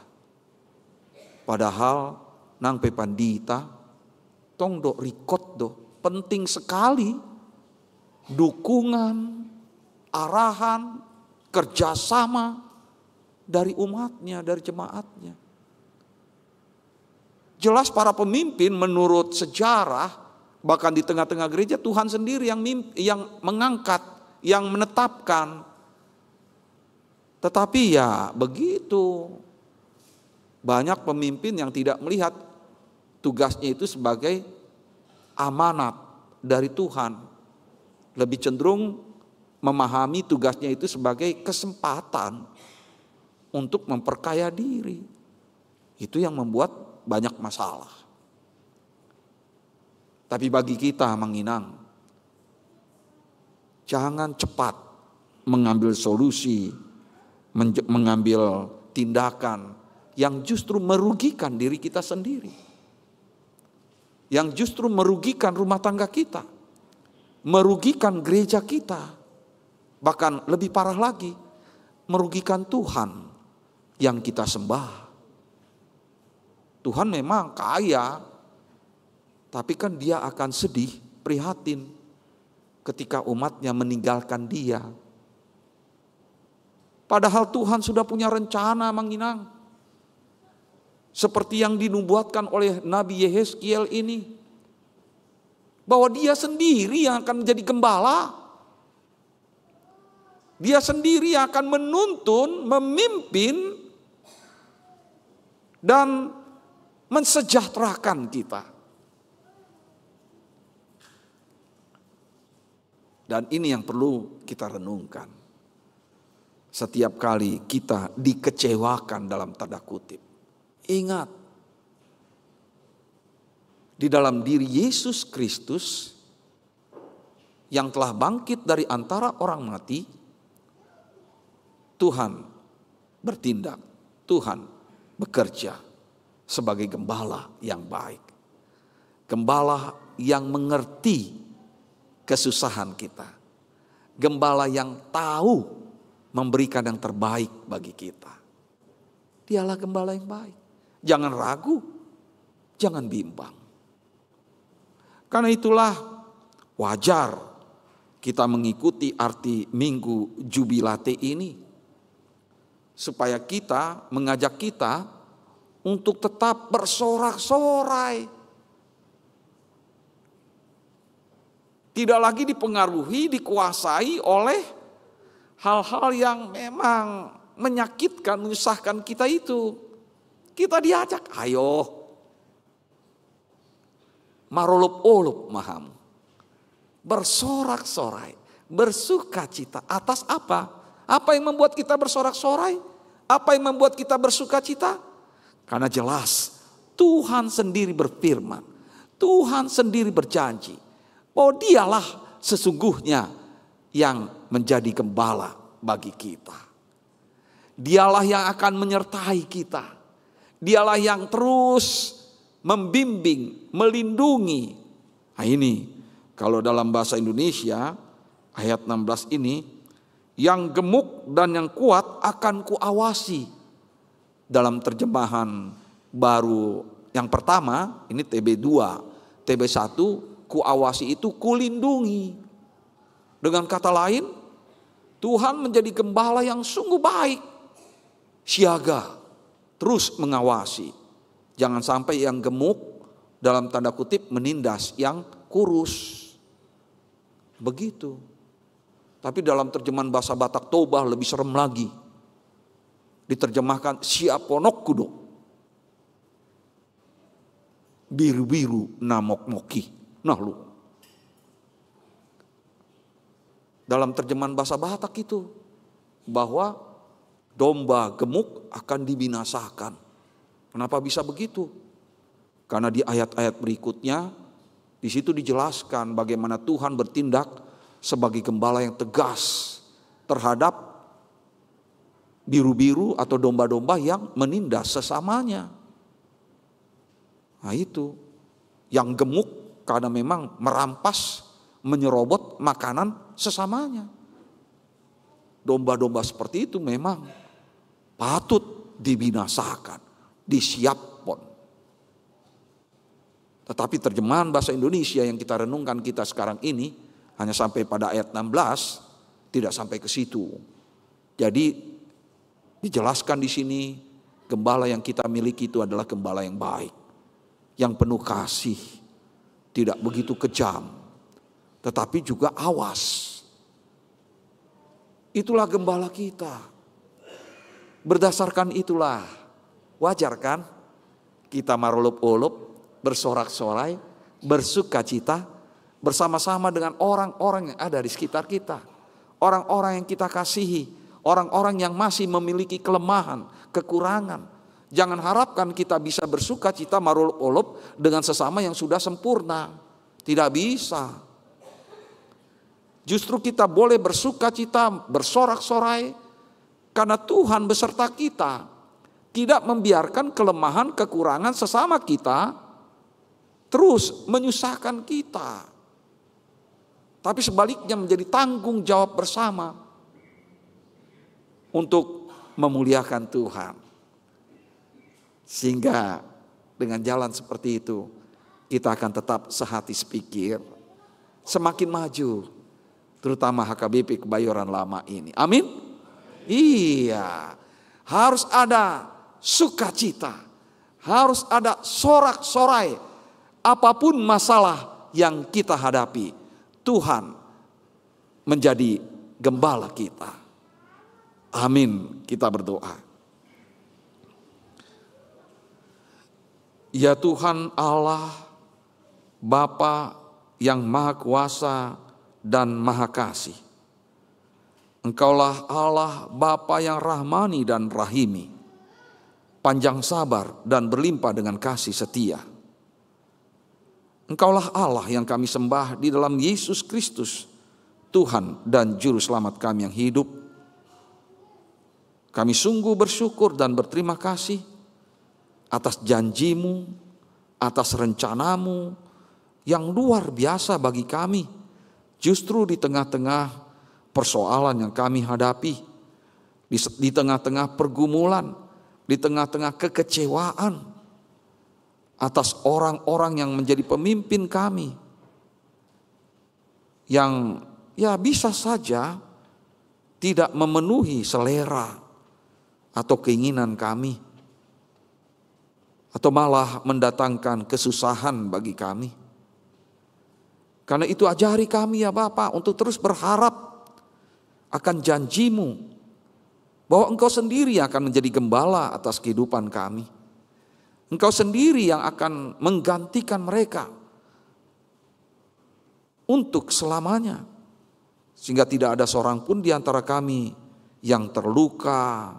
Padahal nang pe pandita tong do rikot do penting sekali dukungan, arahan, kerjasama dari umatnya, dari jemaatnya. Jelas para pemimpin menurut sejarah, bahkan di tengah-tengah gereja Tuhan sendiri yang mengangkat, yang menetapkan. Tetapi ya begitu, banyak pemimpin yang tidak melihat tugasnya itu sebagai amanat dari Tuhan. Lebih cenderung memahami tugasnya itu sebagai kesempatan untuk memperkaya diri. Itu yang membuat banyak masalah. Tapi bagi kita Manginang, jangan cepat mengambil solusi, mengambil tindakan yang justru merugikan diri kita sendiri. Yang justru merugikan rumah tangga kita. Merugikan gereja kita. Bahkan lebih parah lagi, merugikan Tuhan yang kita sembah. Tuhan memang kaya, tapi kan Dia akan sedih, prihatin ketika umatnya meninggalkan Dia. Padahal Tuhan sudah punya rencana Manginang. Seperti yang dinubuatkan oleh Nabi Yehezkiel ini. Bahwa Dia sendiri yang akan menjadi gembala. Dia sendiri yang akan menuntun, memimpin, dan mensejahterakan kita. Dan ini yang perlu kita renungkan. Setiap kali kita dikecewakan dalam tanda kutip. Ingat, di dalam diri Yesus Kristus yang telah bangkit dari antara orang mati, Tuhan bertindak, Tuhan bekerja sebagai gembala yang baik. Gembala yang mengerti kesusahan kita. Gembala yang tahu memberikan yang terbaik bagi kita. Dialah gembala yang baik. Jangan ragu, jangan bimbang. Karena itulah wajar kita mengikuti arti Minggu Jubilate ini. Supaya kita, mengajak kita untuk tetap bersorak-sorai. Tidak lagi dipengaruhi, dikuasai oleh hal-hal yang memang menyakitkan, menyusahkan kita itu. Kita diajak, ayo. Marolup-olup maham. Bersorak-sorai, bersuka cita. Atas apa? Apa yang membuat kita bersorak-sorai? Apa yang membuat kita bersuka cita? Karena jelas Tuhan sendiri berfirman, Tuhan sendiri berjanji bahwa Dialah sesungguhnya yang menjadi gembala bagi kita. Dialah yang akan menyertai kita. Dialah yang terus membimbing, melindungi. Nah ini kalau dalam bahasa Indonesia ayat 16 ini, yang gemuk dan yang kuat akan kuawasi. Dalam terjemahan baru yang pertama, ini TB2, TB1, kuawasi itu kulindungi. Dengan kata lain, Tuhan menjadi gembala yang sungguh baik. Siaga, terus mengawasi. Jangan sampai yang gemuk dalam tanda kutip menindas yang kurus. Begitu. Tapi dalam terjemahan bahasa Batak Toba lebih serem lagi. Diterjemahkan siaponok kudo. biru-biru namok-moki. Nah lu. Dalam terjemahan bahasa Batak itu, bahwa domba gemuk akan dibinasakan. Kenapa bisa begitu? Karena di ayat-ayat berikutnya, di situ dijelaskan bagaimana Tuhan bertindak sebagai gembala yang tegas terhadap biru-biru atau domba-domba yang menindas sesamanya. Nah itu, yang gemuk karena memang merampas, menyerobot makanan sesamanya. Domba-domba seperti itu memang patut dibinasakan, disiapkan. Tetapi terjemahan bahasa Indonesia yang kita renungkan kita sekarang ini hanya sampai pada ayat 16, tidak sampai ke situ. Jadi dijelaskan di sini gembala yang kita miliki itu adalah gembala yang baik, yang penuh kasih, tidak begitu kejam, tetapi juga awas. Itulah gembala kita. Berdasarkan itulah, wajar kan kita marulup-ulup, bersorak-sorai, bersuka cita bersama-sama dengan orang-orang yang ada di sekitar kita. Orang-orang yang kita kasihi, orang-orang yang masih memiliki kelemahan, kekurangan. Jangan harapkan kita bisa bersuka cita marulup-ulup dengan sesama yang sudah sempurna. Tidak bisa. Justru kita boleh bersuka cita, bersorak-sorai, karena Tuhan beserta kita. Tidak membiarkan kelemahan, kekurangan sesama kita terus menyusahkan kita. Tapi sebaliknya menjadi tanggung jawab bersama untuk memuliakan Tuhan. Sehingga dengan jalan seperti itu, kita akan tetap sehati sepikir, semakin maju. Terutama HKBP Kebayoran Lama ini. Amin? Iya. Harus ada sukacita. Harus ada sorak-sorai. Apapun masalah yang kita hadapi, Tuhan menjadi gembala kita. Amin. Kita berdoa. Ya Tuhan Allah, Bapa yang Maha Kuasa dan Maha Kasih. Engkaulah Allah Bapa yang rahmani dan rahimi, panjang sabar dan berlimpah dengan kasih setia. Engkaulah Allah yang kami sembah di dalam Yesus Kristus, Tuhan dan Juru Selamat kami yang hidup. Kami sungguh bersyukur dan berterima kasih atas janjimu, atas rencanamu yang luar biasa bagi kami. Justru di tengah-tengah persoalan yang kami hadapi, di tengah-tengah pergumulan, di tengah-tengah kekecewaan atas orang-orang yang menjadi pemimpin kami, yang ya bisa saja tidak memenuhi selera atau keinginan kami, atau malah mendatangkan kesusahan bagi kami. Karena itu ajari kami ya Bapa untuk terus berharap akan janjimu bahwa Engkau sendiri akan menjadi gembala atas kehidupan kami. Engkau sendiri yang akan menggantikan mereka untuk selamanya. Sehingga tidak ada seorang pun di antara kami yang terluka,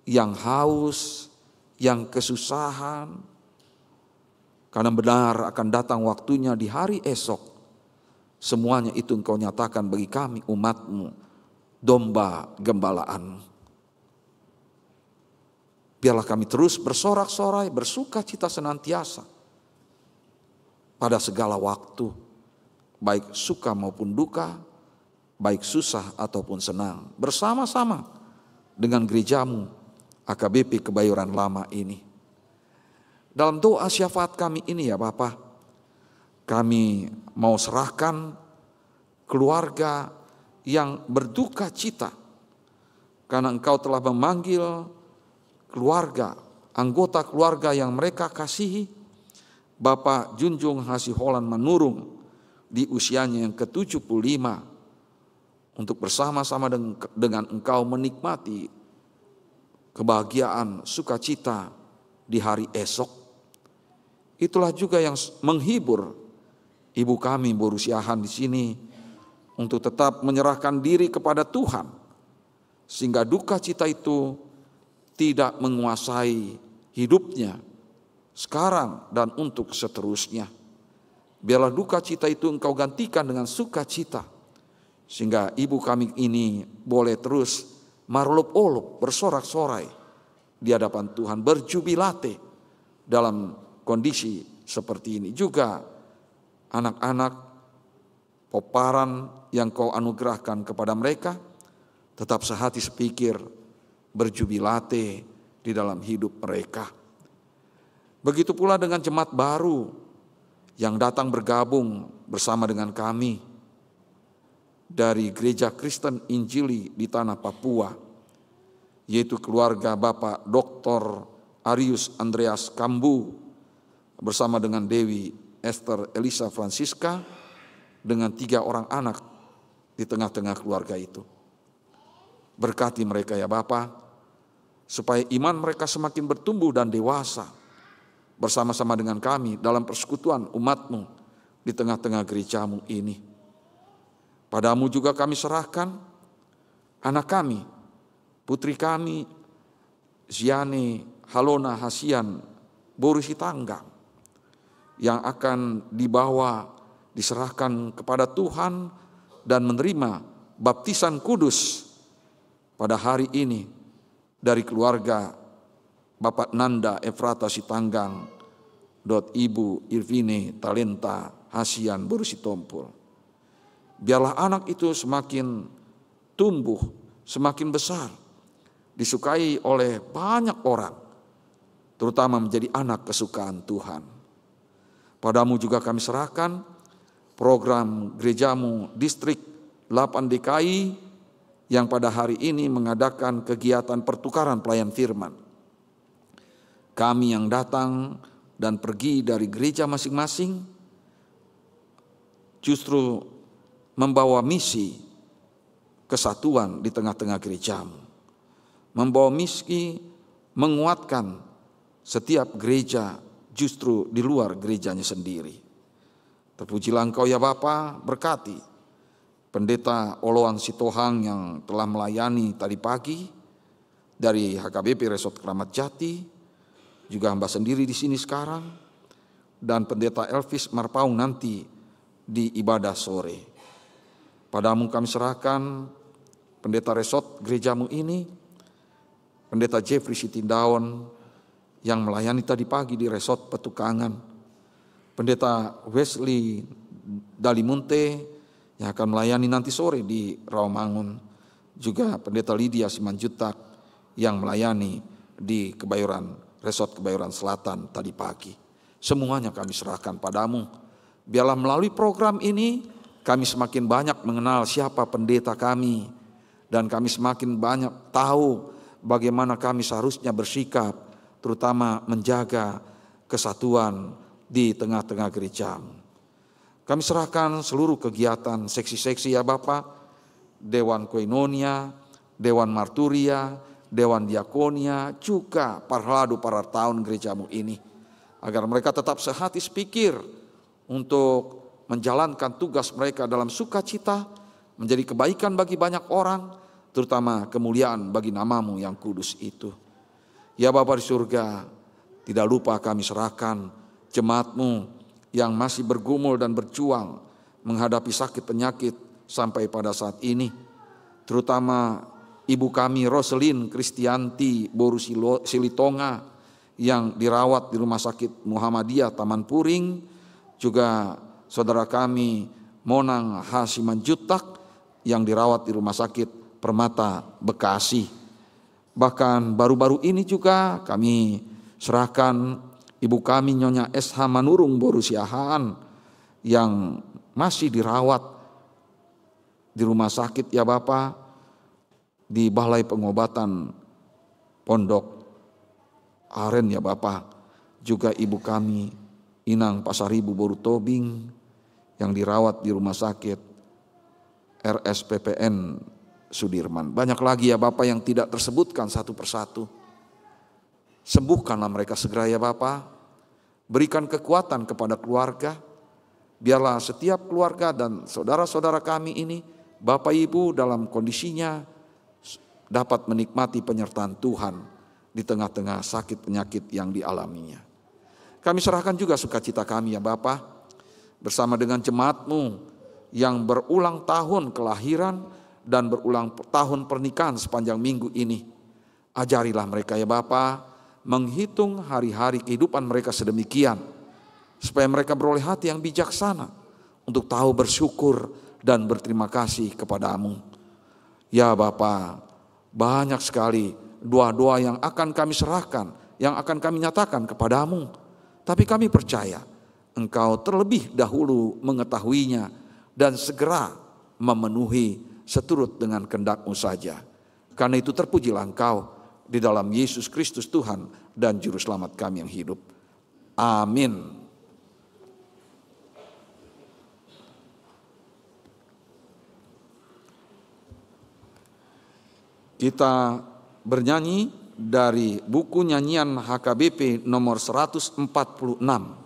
yang haus, yang kesusahan. Karena benar akan datang waktunya di hari esok. Semuanya itu Engkau nyatakan bagi kami umat-Mu, domba gembalaan. Biarlah kami terus bersorak-sorai, bersuka cita senantiasa pada segala waktu, baik suka maupun duka, baik susah ataupun senang, bersama-sama dengan gereja-Mu HKBP Kebayoran Lama ini. Dalam doa syafaat kami ini ya Bapa, kami mau serahkan keluarga yang berduka cita karena Engkau telah memanggil keluarga, anggota keluarga yang mereka kasihi, Bapak Junjung Hasiholan Manurung di usianya yang ke-75 untuk bersama-sama dengan Engkau menikmati kebahagiaan sukacita di hari esok. itulah juga yang menghibur ibu kami Borusiahan di sini untuk tetap menyerahkan diri kepada Tuhan, sehingga duka cita itu tidak menguasai hidupnya sekarang dan untuk seterusnya. Biarlah duka cita itu Engkau gantikan dengan sukacita, sehingga ibu kami ini boleh terus marlop-olop, bersorak-sorai di hadapan Tuhan, berjubilate dalam kondisi seperti ini. Juga anak-anak peparan yang Kau anugerahkan kepada mereka tetap sehati sepikir, berjubilate di dalam hidup mereka. Begitu pula dengan jemaat baru yang datang bergabung bersama dengan kami dari Gereja Kristen Injili di tanah Papua, yaitu keluarga Bapak Dr. Arius Andreas Kambu bersama dengan Dewi Esther Elisa Francisca dengan 3 orang anak di tengah-tengah keluarga itu. Berkati mereka ya Bapa, supaya iman mereka semakin bertumbuh dan dewasa bersama-sama dengan kami dalam persekutuan umat-Mu di tengah-tengah gereja-Mu ini. Padamu juga kami serahkan anak kami, putri kami, Ziane Halona Hasian Borusi Tanggang, yang akan diserahkan kepada Tuhan dan menerima baptisan kudus pada hari ini dari keluarga Bapak Nanda Efrata Sitanggang, Ibu Irvine Talenta Hasian Borusi Tompul. Biarlah anak itu semakin tumbuh, semakin besar, disukai oleh banyak orang, terutama menjadi anak kesukaan Tuhan. Padamu juga kami serahkan program gerejamu distrik 8 DKI yang pada hari ini mengadakan kegiatan pertukaran pelayan firman. Kami yang datang dan pergi dari gereja masing-masing justru membawa misi kesatuan di tengah-tengah gerejamu. Membawa misi menguatkan setiap gereja justru di luar gerejanya sendiri. Terpujilah Engkau ya Bapa, berkati Pendeta Oloan Sitohang yang telah melayani tadi pagi dari HKBP Resort Keramat Jati, juga hamba sendiri di sini sekarang, dan Pendeta Elvis Marpaung nanti di ibadah sore. Padamu kami serahkan Pendeta Resort gerejamu ini, Pendeta Jeffrey Sitindaon yang melayani tadi pagi di Resort Petukangan, Pendeta Wesley Dalimunte yang akan melayani nanti sore di Rawamangun, juga Pendeta Lydia Simanjutak yang melayani di Resort Kebayoran Selatan tadi pagi. Semuanya kami serahkan padamu. Biarlah melalui program ini kami semakin banyak mengenal siapa pendeta kami, dan kami semakin banyak tahu bagaimana kami seharusnya bersikap, terutama menjaga kesatuan di tengah-tengah gerejamu. Kami serahkan seluruh kegiatan seksi-seksi ya Bapak, Dewan Koinonia, Dewan Marturia, Dewan Diakonia, juga Parlado para tahun gerejamu ini, agar mereka tetap sehati sepikir untuk menjalankan tugas mereka dalam sukacita, menjadi kebaikan bagi banyak orang, terutama kemuliaan bagi namamu yang kudus itu. Ya Bapa di surga, tidak lupa kami serahkan jemaatmu yang masih bergumul dan berjuang menghadapi sakit penyakit sampai pada saat ini, terutama ibu kami Roselin Kristianti Boru Silitonga yang dirawat di Rumah Sakit Muhammadiyah Taman Puring, juga saudara kami Monang Hasimanjutak yang dirawat di Rumah Sakit Permata Bekasi. Bahkan baru-baru ini juga kami serahkan ibu kami Nyonya SH Manurung Borusiahan yang masih dirawat di rumah sakit ya Bapak, di Balai Pengobatan Pondok Aren ya Bapak. Juga ibu kami Inang Pasaribu Boru Tobing yang dirawat di rumah sakit RSPPN Sudirman. Banyak lagi ya Bapak yang tidak tersebutkan satu persatu. Sembuhkanlah mereka segera ya Bapak, Berikan kekuatan kepada keluarga. Biarlah setiap keluarga dan saudara-saudara kami ini, Bapak Ibu dalam kondisinya dapat menikmati penyertaan Tuhan di tengah-tengah sakit penyakit yang dialaminya. Kami serahkan juga sukacita kami ya Bapa, bersama dengan jemaat-Mu yang berulang tahun kelahiran dan berulang tahun pernikahan sepanjang minggu ini. Ajarilah mereka ya Bapa, menghitung hari-hari kehidupan mereka sedemikian, supaya mereka beroleh hati yang bijaksana untuk tahu bersyukur dan berterima kasih kepada-Mu. Ya Bapa, banyak sekali doa-doa yang akan kami serahkan, yang akan kami nyatakan kepada-Mu. Tapi kami percaya Engkau terlebih dahulu mengetahuinya dan segera memenuhi seturut dengan kehendak-Mu saja. Karena itu terpujilah Engkau di dalam Yesus Kristus Tuhan dan Juru Selamat kami yang hidup. Amin. Kita bernyanyi dari buku nyanyian HKBP nomor 146. Punya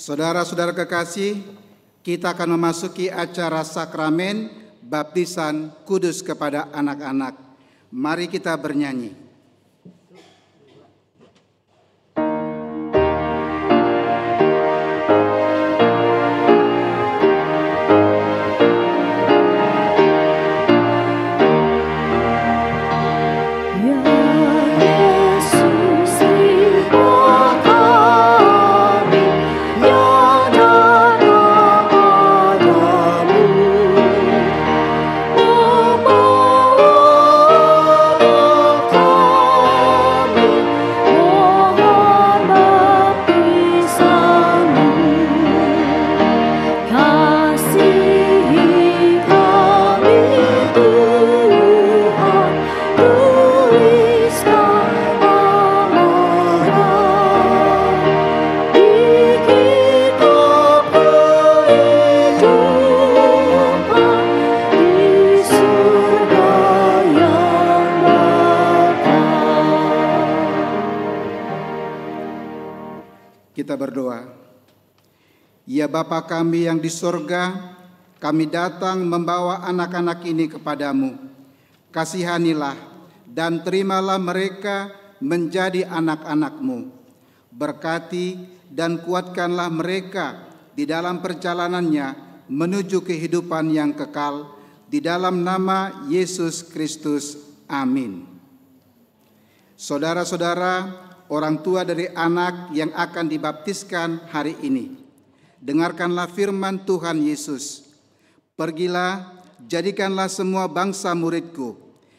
Saudara-saudara kekasih, kita akan memasuki acara sakramen baptisan kudus kepada anak-anak. Mari kita bernyanyi. Oh Bapa kami yang di sorga, kami datang membawa anak-anak ini kepadamu. Kasihanilah dan terimalah mereka menjadi anak-anak-Mu. Berkati dan kuatkanlah mereka di dalam perjalanannya menuju kehidupan yang kekal, di dalam nama Yesus Kristus. Amin. Saudara-saudara, orang tua dari anak yang akan dibaptiskan hari ini, dengarkanlah firman Tuhan Yesus. Pergilah, jadikanlah semua bangsa muridku,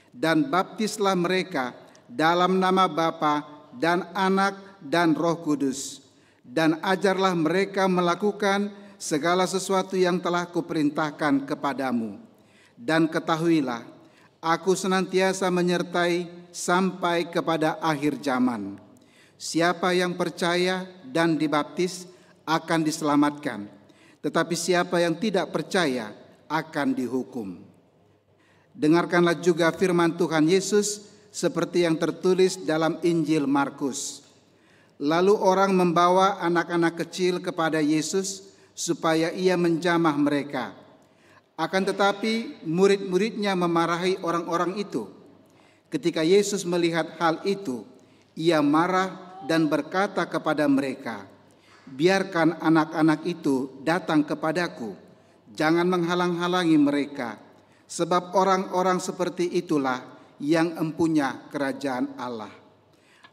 dan baptislah mereka dalam nama Bapa dan Anak dan Roh Kudus, dan ajarlah mereka melakukan segala sesuatu yang telah kuperintahkan kepadamu. Dan ketahuilah, aku senantiasa menyertai sampai kepada akhir zaman. Siapa yang percaya dan dibaptis akan diselamatkan, tetapi siapa yang tidak percaya akan dihukum. Dengarkanlah juga firman Tuhan Yesus seperti yang tertulis dalam Injil Markus. Lalu orang membawa anak-anak kecil kepada Yesus supaya ia menjamah mereka. Akan tetapi murid-muridnya memarahi orang-orang itu. Ketika Yesus melihat hal itu, ia marah dan berkata kepada mereka, "Biarkan anak-anak itu datang kepadaku, jangan menghalang-halangi mereka, sebab orang-orang seperti itulah yang empunya kerajaan Allah.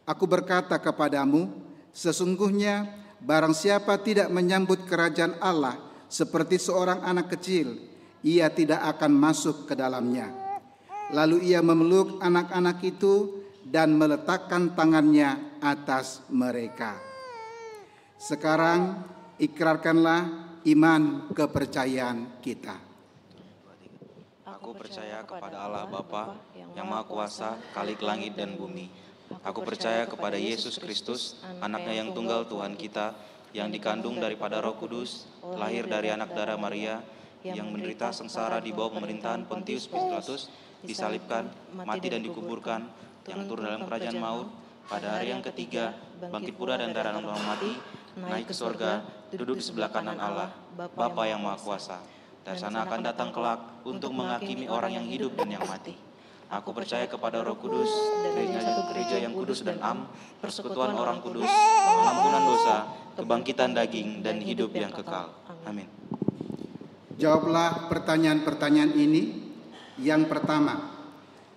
Aku berkata kepadamu, sesungguhnya barang siapa tidak menyambut kerajaan Allah seperti seorang anak kecil, ia tidak akan masuk ke dalamnya." Lalu ia memeluk anak-anak itu dan meletakkan tangannya atas mereka. Sekarang ikrarkanlah iman kepercayaan kita. Aku percaya kepada Allah Bapa yang Maha Kuasa, Khalik langit dan bumi. Aku percaya kepada Yesus Kristus, anaknya yang tunggal Tuhan kita, yang dikandung daripada Roh Kudus, lahir dari anak darah Maria, yang menderita sengsara di bawah pemerintahan Pontius Pilatus, disalibkan, mati dan dikuburkan, yang turun dalam kerajaan maut, pada hari yang ketiga, bangkit pula dan dari antara orang mati, naik ke surga, duduk di sebelah kanan Allah, Bapa yang Maha Kuasa. Dari sana akan datang kelak untuk menghakimi orang yang hidup dan yang mati. Aku percaya kepada Roh Kudus, gereja yang kudus dan am, persekutuan orang kudus, pengampunan dosa, kebangkitan daging, dan hidup yang kekal. Amin. Jawablah pertanyaan-pertanyaan ini. Yang pertama,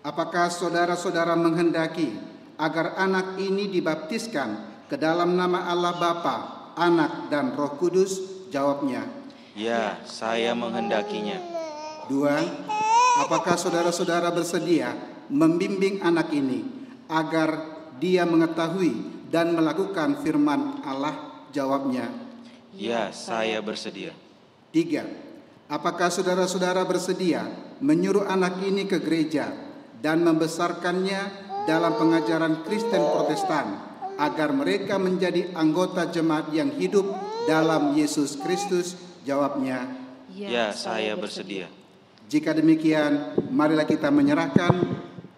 apakah saudara-saudara menghendaki agar anak ini dibaptiskan ke dalam nama Allah Bapa, Anak, dan Roh Kudus? Jawabnya, ya, saya menghendakinya. 2. Apakah saudara-saudara bersedia membimbing anak ini agar dia mengetahui dan melakukan firman Allah? Jawabnya, ya, saya bersedia. 3. Apakah saudara-saudara bersedia menyuruh anak ini ke gereja dan membesarkannya dalam pengajaran Kristen Protestan agar mereka menjadi anggota jemaat yang hidup dalam Yesus Kristus? Jawabnya, ya, saya bersedia. Jika demikian, marilah kita menyerahkan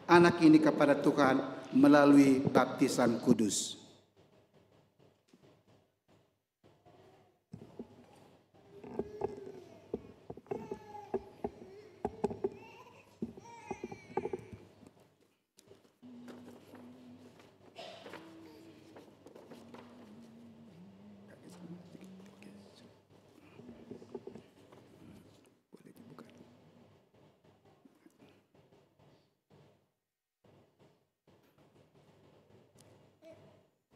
anak ini kepada Tuhan melalui baptisan kudus.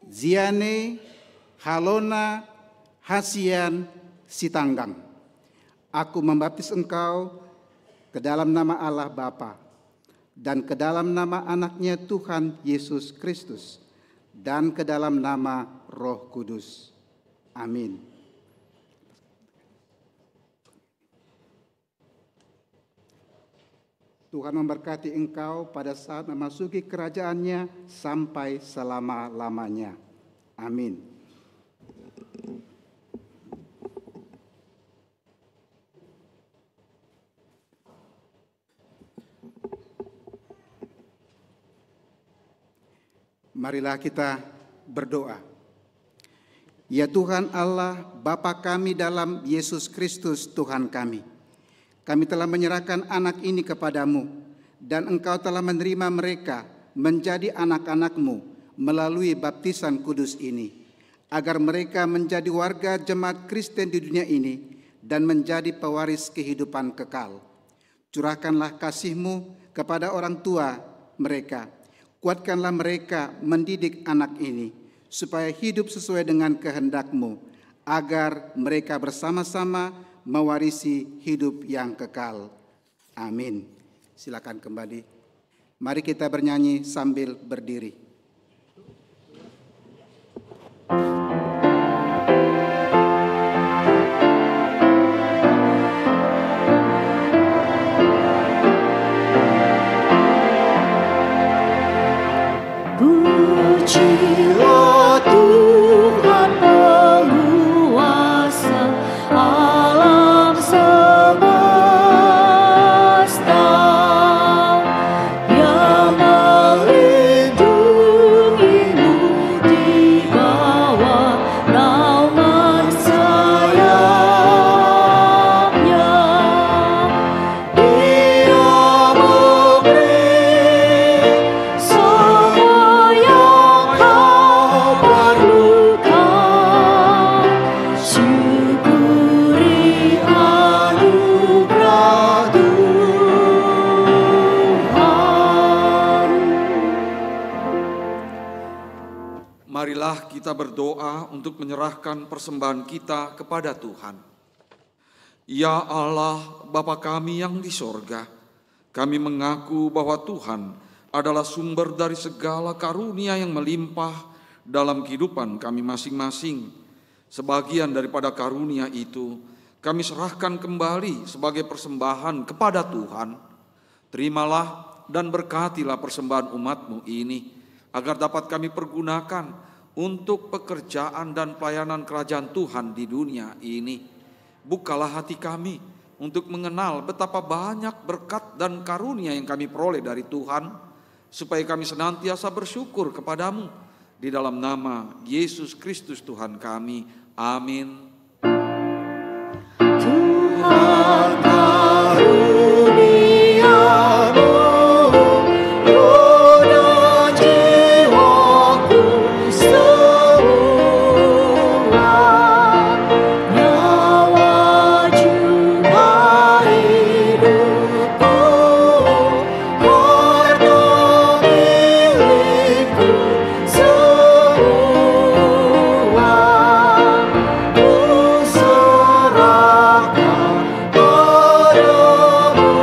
Ziane Halona Hasian Sitanggang. Aku membaptis engkau ke dalam nama Allah Bapa dan ke dalam nama anaknya Tuhan Yesus Kristus dan ke dalam nama Roh Kudus. Amin. Tuhan memberkati engkau pada saat memasuki kerajaannya sampai selama-lamanya. Amin. Marilah kita berdoa. Ya Tuhan Allah, Bapa kami dalam Yesus Kristus Tuhan kami, kami telah menyerahkan anak ini kepadamu, dan Engkau telah menerima mereka menjadi anak-anak-Mu melalui baptisan kudus ini, agar mereka menjadi warga jemaat Kristen di dunia ini dan menjadi pewaris kehidupan kekal. Curahkanlah kasih-Mu kepada orang tua mereka, kuatkanlah mereka mendidik anak ini, supaya hidup sesuai dengan kehendak-Mu, agar mereka bersama-sama mewarisi hidup yang kekal. Amin. Silakan kembali. Mari kita bernyanyi sambil berdiri. Pujilah Tuhan penguasa alam semesta, yang melindungimu di bawah naungan sayapnya. Dia memberi semua yang kau perlukan. Syukuri anugerah Tuhan. Marilah kita berdoa untuk menyerahkan persembahan kita kepada Tuhan. Ya Allah, Bapa kami yang di sorga, kami mengaku bahwa Tuhan adalah sumber dari segala karunia yang melimpah dalam kehidupan kami masing-masing. Sebagian daripada karunia itu kami serahkan kembali sebagai persembahan kepada Tuhan. Terimalah dan berkatilah persembahan umat-Mu ini, agar dapat kami pergunakan untuk pekerjaan dan pelayanan kerajaan Tuhan di dunia ini. Bukalah hati kami untuk mengenal betapa banyak berkat dan karunia yang kami peroleh dari Tuhan, supaya kami senantiasa bersyukur kepadamu. Di dalam nama Yesus Kristus Tuhan kami. Amin. Tuhan karuniamu, roh dan jiwaku semua, nyawa juga hidupku, harta milikku semua, ku serahkan padamu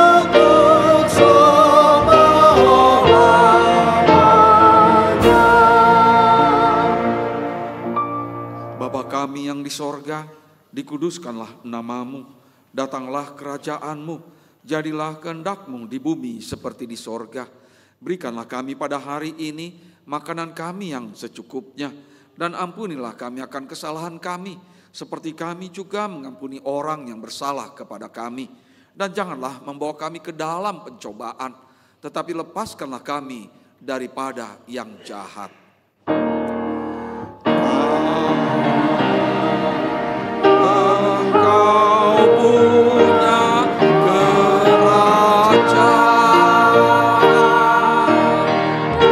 untuk selama-lamanya. Bapa kami yang di sorga, dikuduskanlah namamu, datanglah kerajaanmu, jadilah kehendak-Mu di bumi seperti di sorga. Berikanlah kami pada hari ini makanan kami yang secukupnya, dan ampunilah kami akan kesalahan kami, seperti kami juga mengampuni orang yang bersalah kepada kami. Dan janganlah membawa kami ke dalam pencobaan, tetapi lepaskanlah kami daripada yang jahat. Engkau punya kerajaan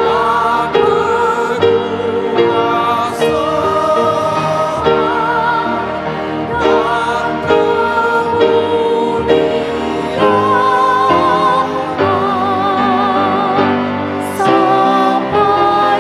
dan kekuasaan dan kemuliaan sampai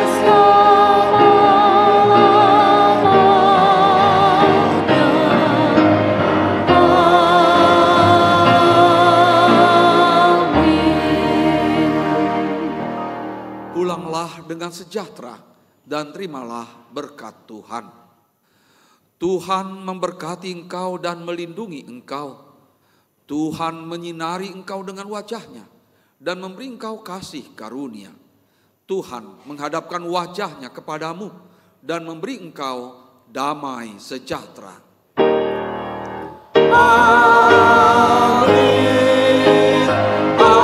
Pulanglah dengan sejahtera dan terimalah berkat Tuhan. Tuhan memberkati engkau dan melindungi engkau. Tuhan menyinari engkau dengan wajah-Nya dan memberi engkau kasih karunia. Tuhan menghadapkan wajah-Nya kepadamu dan memberi engkau damai sejahtera. Amin. Amin.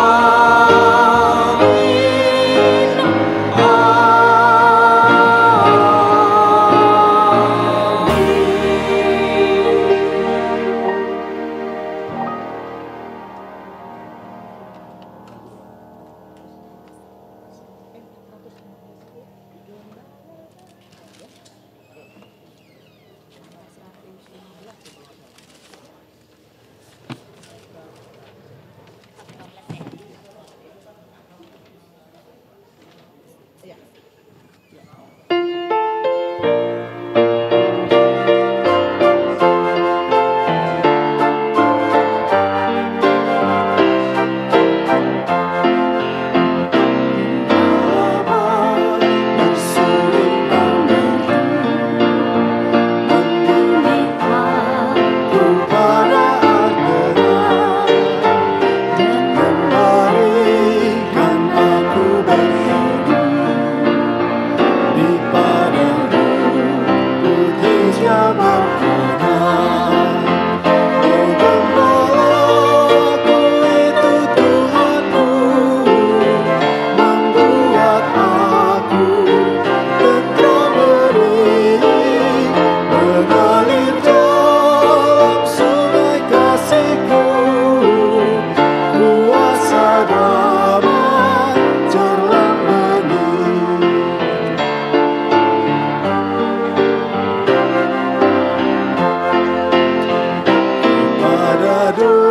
Aduh